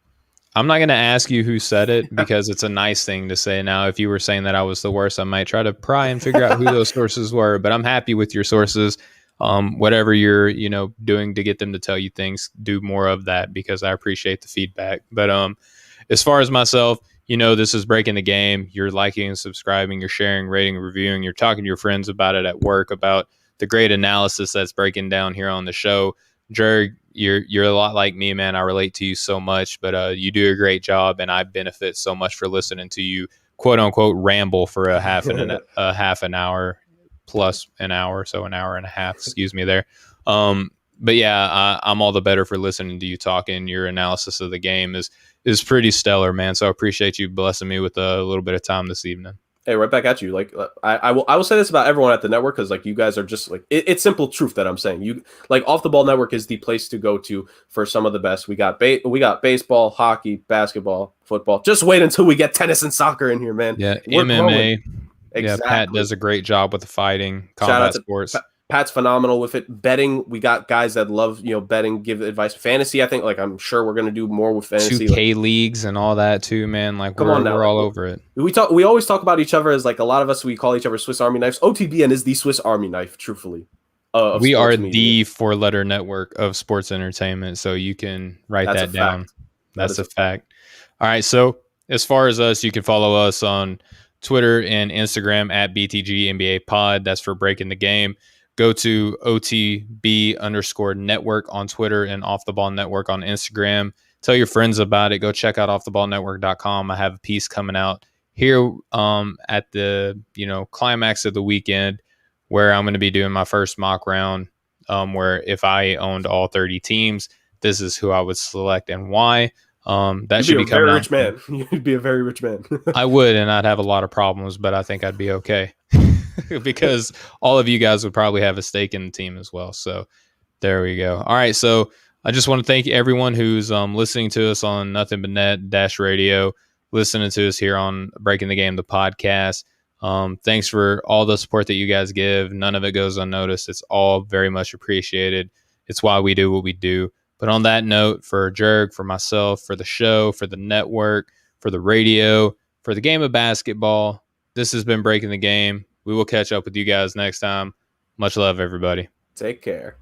I'm not going to ask you who said it because it's a nice thing to say. Now, if you were saying that I was the worst, I might try to pry and figure out who those sources were, but I'm happy with your sources. Whatever you're, doing to get them to tell you things, do more of that because I appreciate the feedback. But as far as myself, this is Breaking the Game. You're liking and subscribing, you're sharing, rating, reviewing, you're talking to your friends about it at work, about the great analysis that's breaking down here on the show. Jurg, you're a lot like me, man. I relate to you so much, but you do a great job, and I benefit so much for listening to you, quote unquote, ramble for a half an hour plus an hour, so an hour and a half. Excuse me there. But yeah, I'm all the better for listening to you talking. Your analysis of the game is pretty stellar, man. So I appreciate you blessing me with a little bit of time this evening. Hey, right back at you. Like I will say this about everyone at the network because like you guys are just like it's simple truth that I'm saying. You like Off the Ball Network is the place to go to for some of the best. We got baseball, hockey, basketball, football. Just wait until we get tennis and soccer in here, man. Yeah, we're MMA. Growing. Exactly. Yeah, Pat does a great job with the fighting, combat sports. Pat's phenomenal with it. Betting, we got guys that love, betting, give advice. Fantasy, I think, like, I'm sure we're going to do more with fantasy. 2K leagues and all that, too, man. Like, we're all over it. We always talk about each other as, like, a lot of us, we call each other Swiss Army knives. OTBN is the Swiss Army knife, truthfully. We are media. The four-letter network of sports entertainment, so you can write that down. That's a fact. All right, so as far as us, you can follow us on Twitter and Instagram at BTG NBA Pod. That's for Breaking the Game. Go to OTB_network on Twitter and Off the Ball Network on Instagram. Tell your friends about it. Go check out offtheballnetwork.com. I have a piece coming out here at the climax of the weekend where I'm going to be doing my first mock round where if I owned all 30 teams, this is who I would select and why. That should be coming out. You'd be a very rich man. I would, and I'd have a lot of problems, but I think I'd be okay. Because all of you guys would probably have a stake in the team as well. So there we go. All right. So I just want to thank everyone who's listening to us on Nothing But Net Dash Radio, listening to us here on Breaking the Game, the podcast. Thanks for all the support that you guys give. None of it goes unnoticed. It's all very much appreciated. It's why we do what we do. But on that note, for Jurg, for myself, for the show, for the network, for the radio, for the game of basketball, this has been Breaking the Game. We will catch up with you guys next time. Much love, everybody. Take care.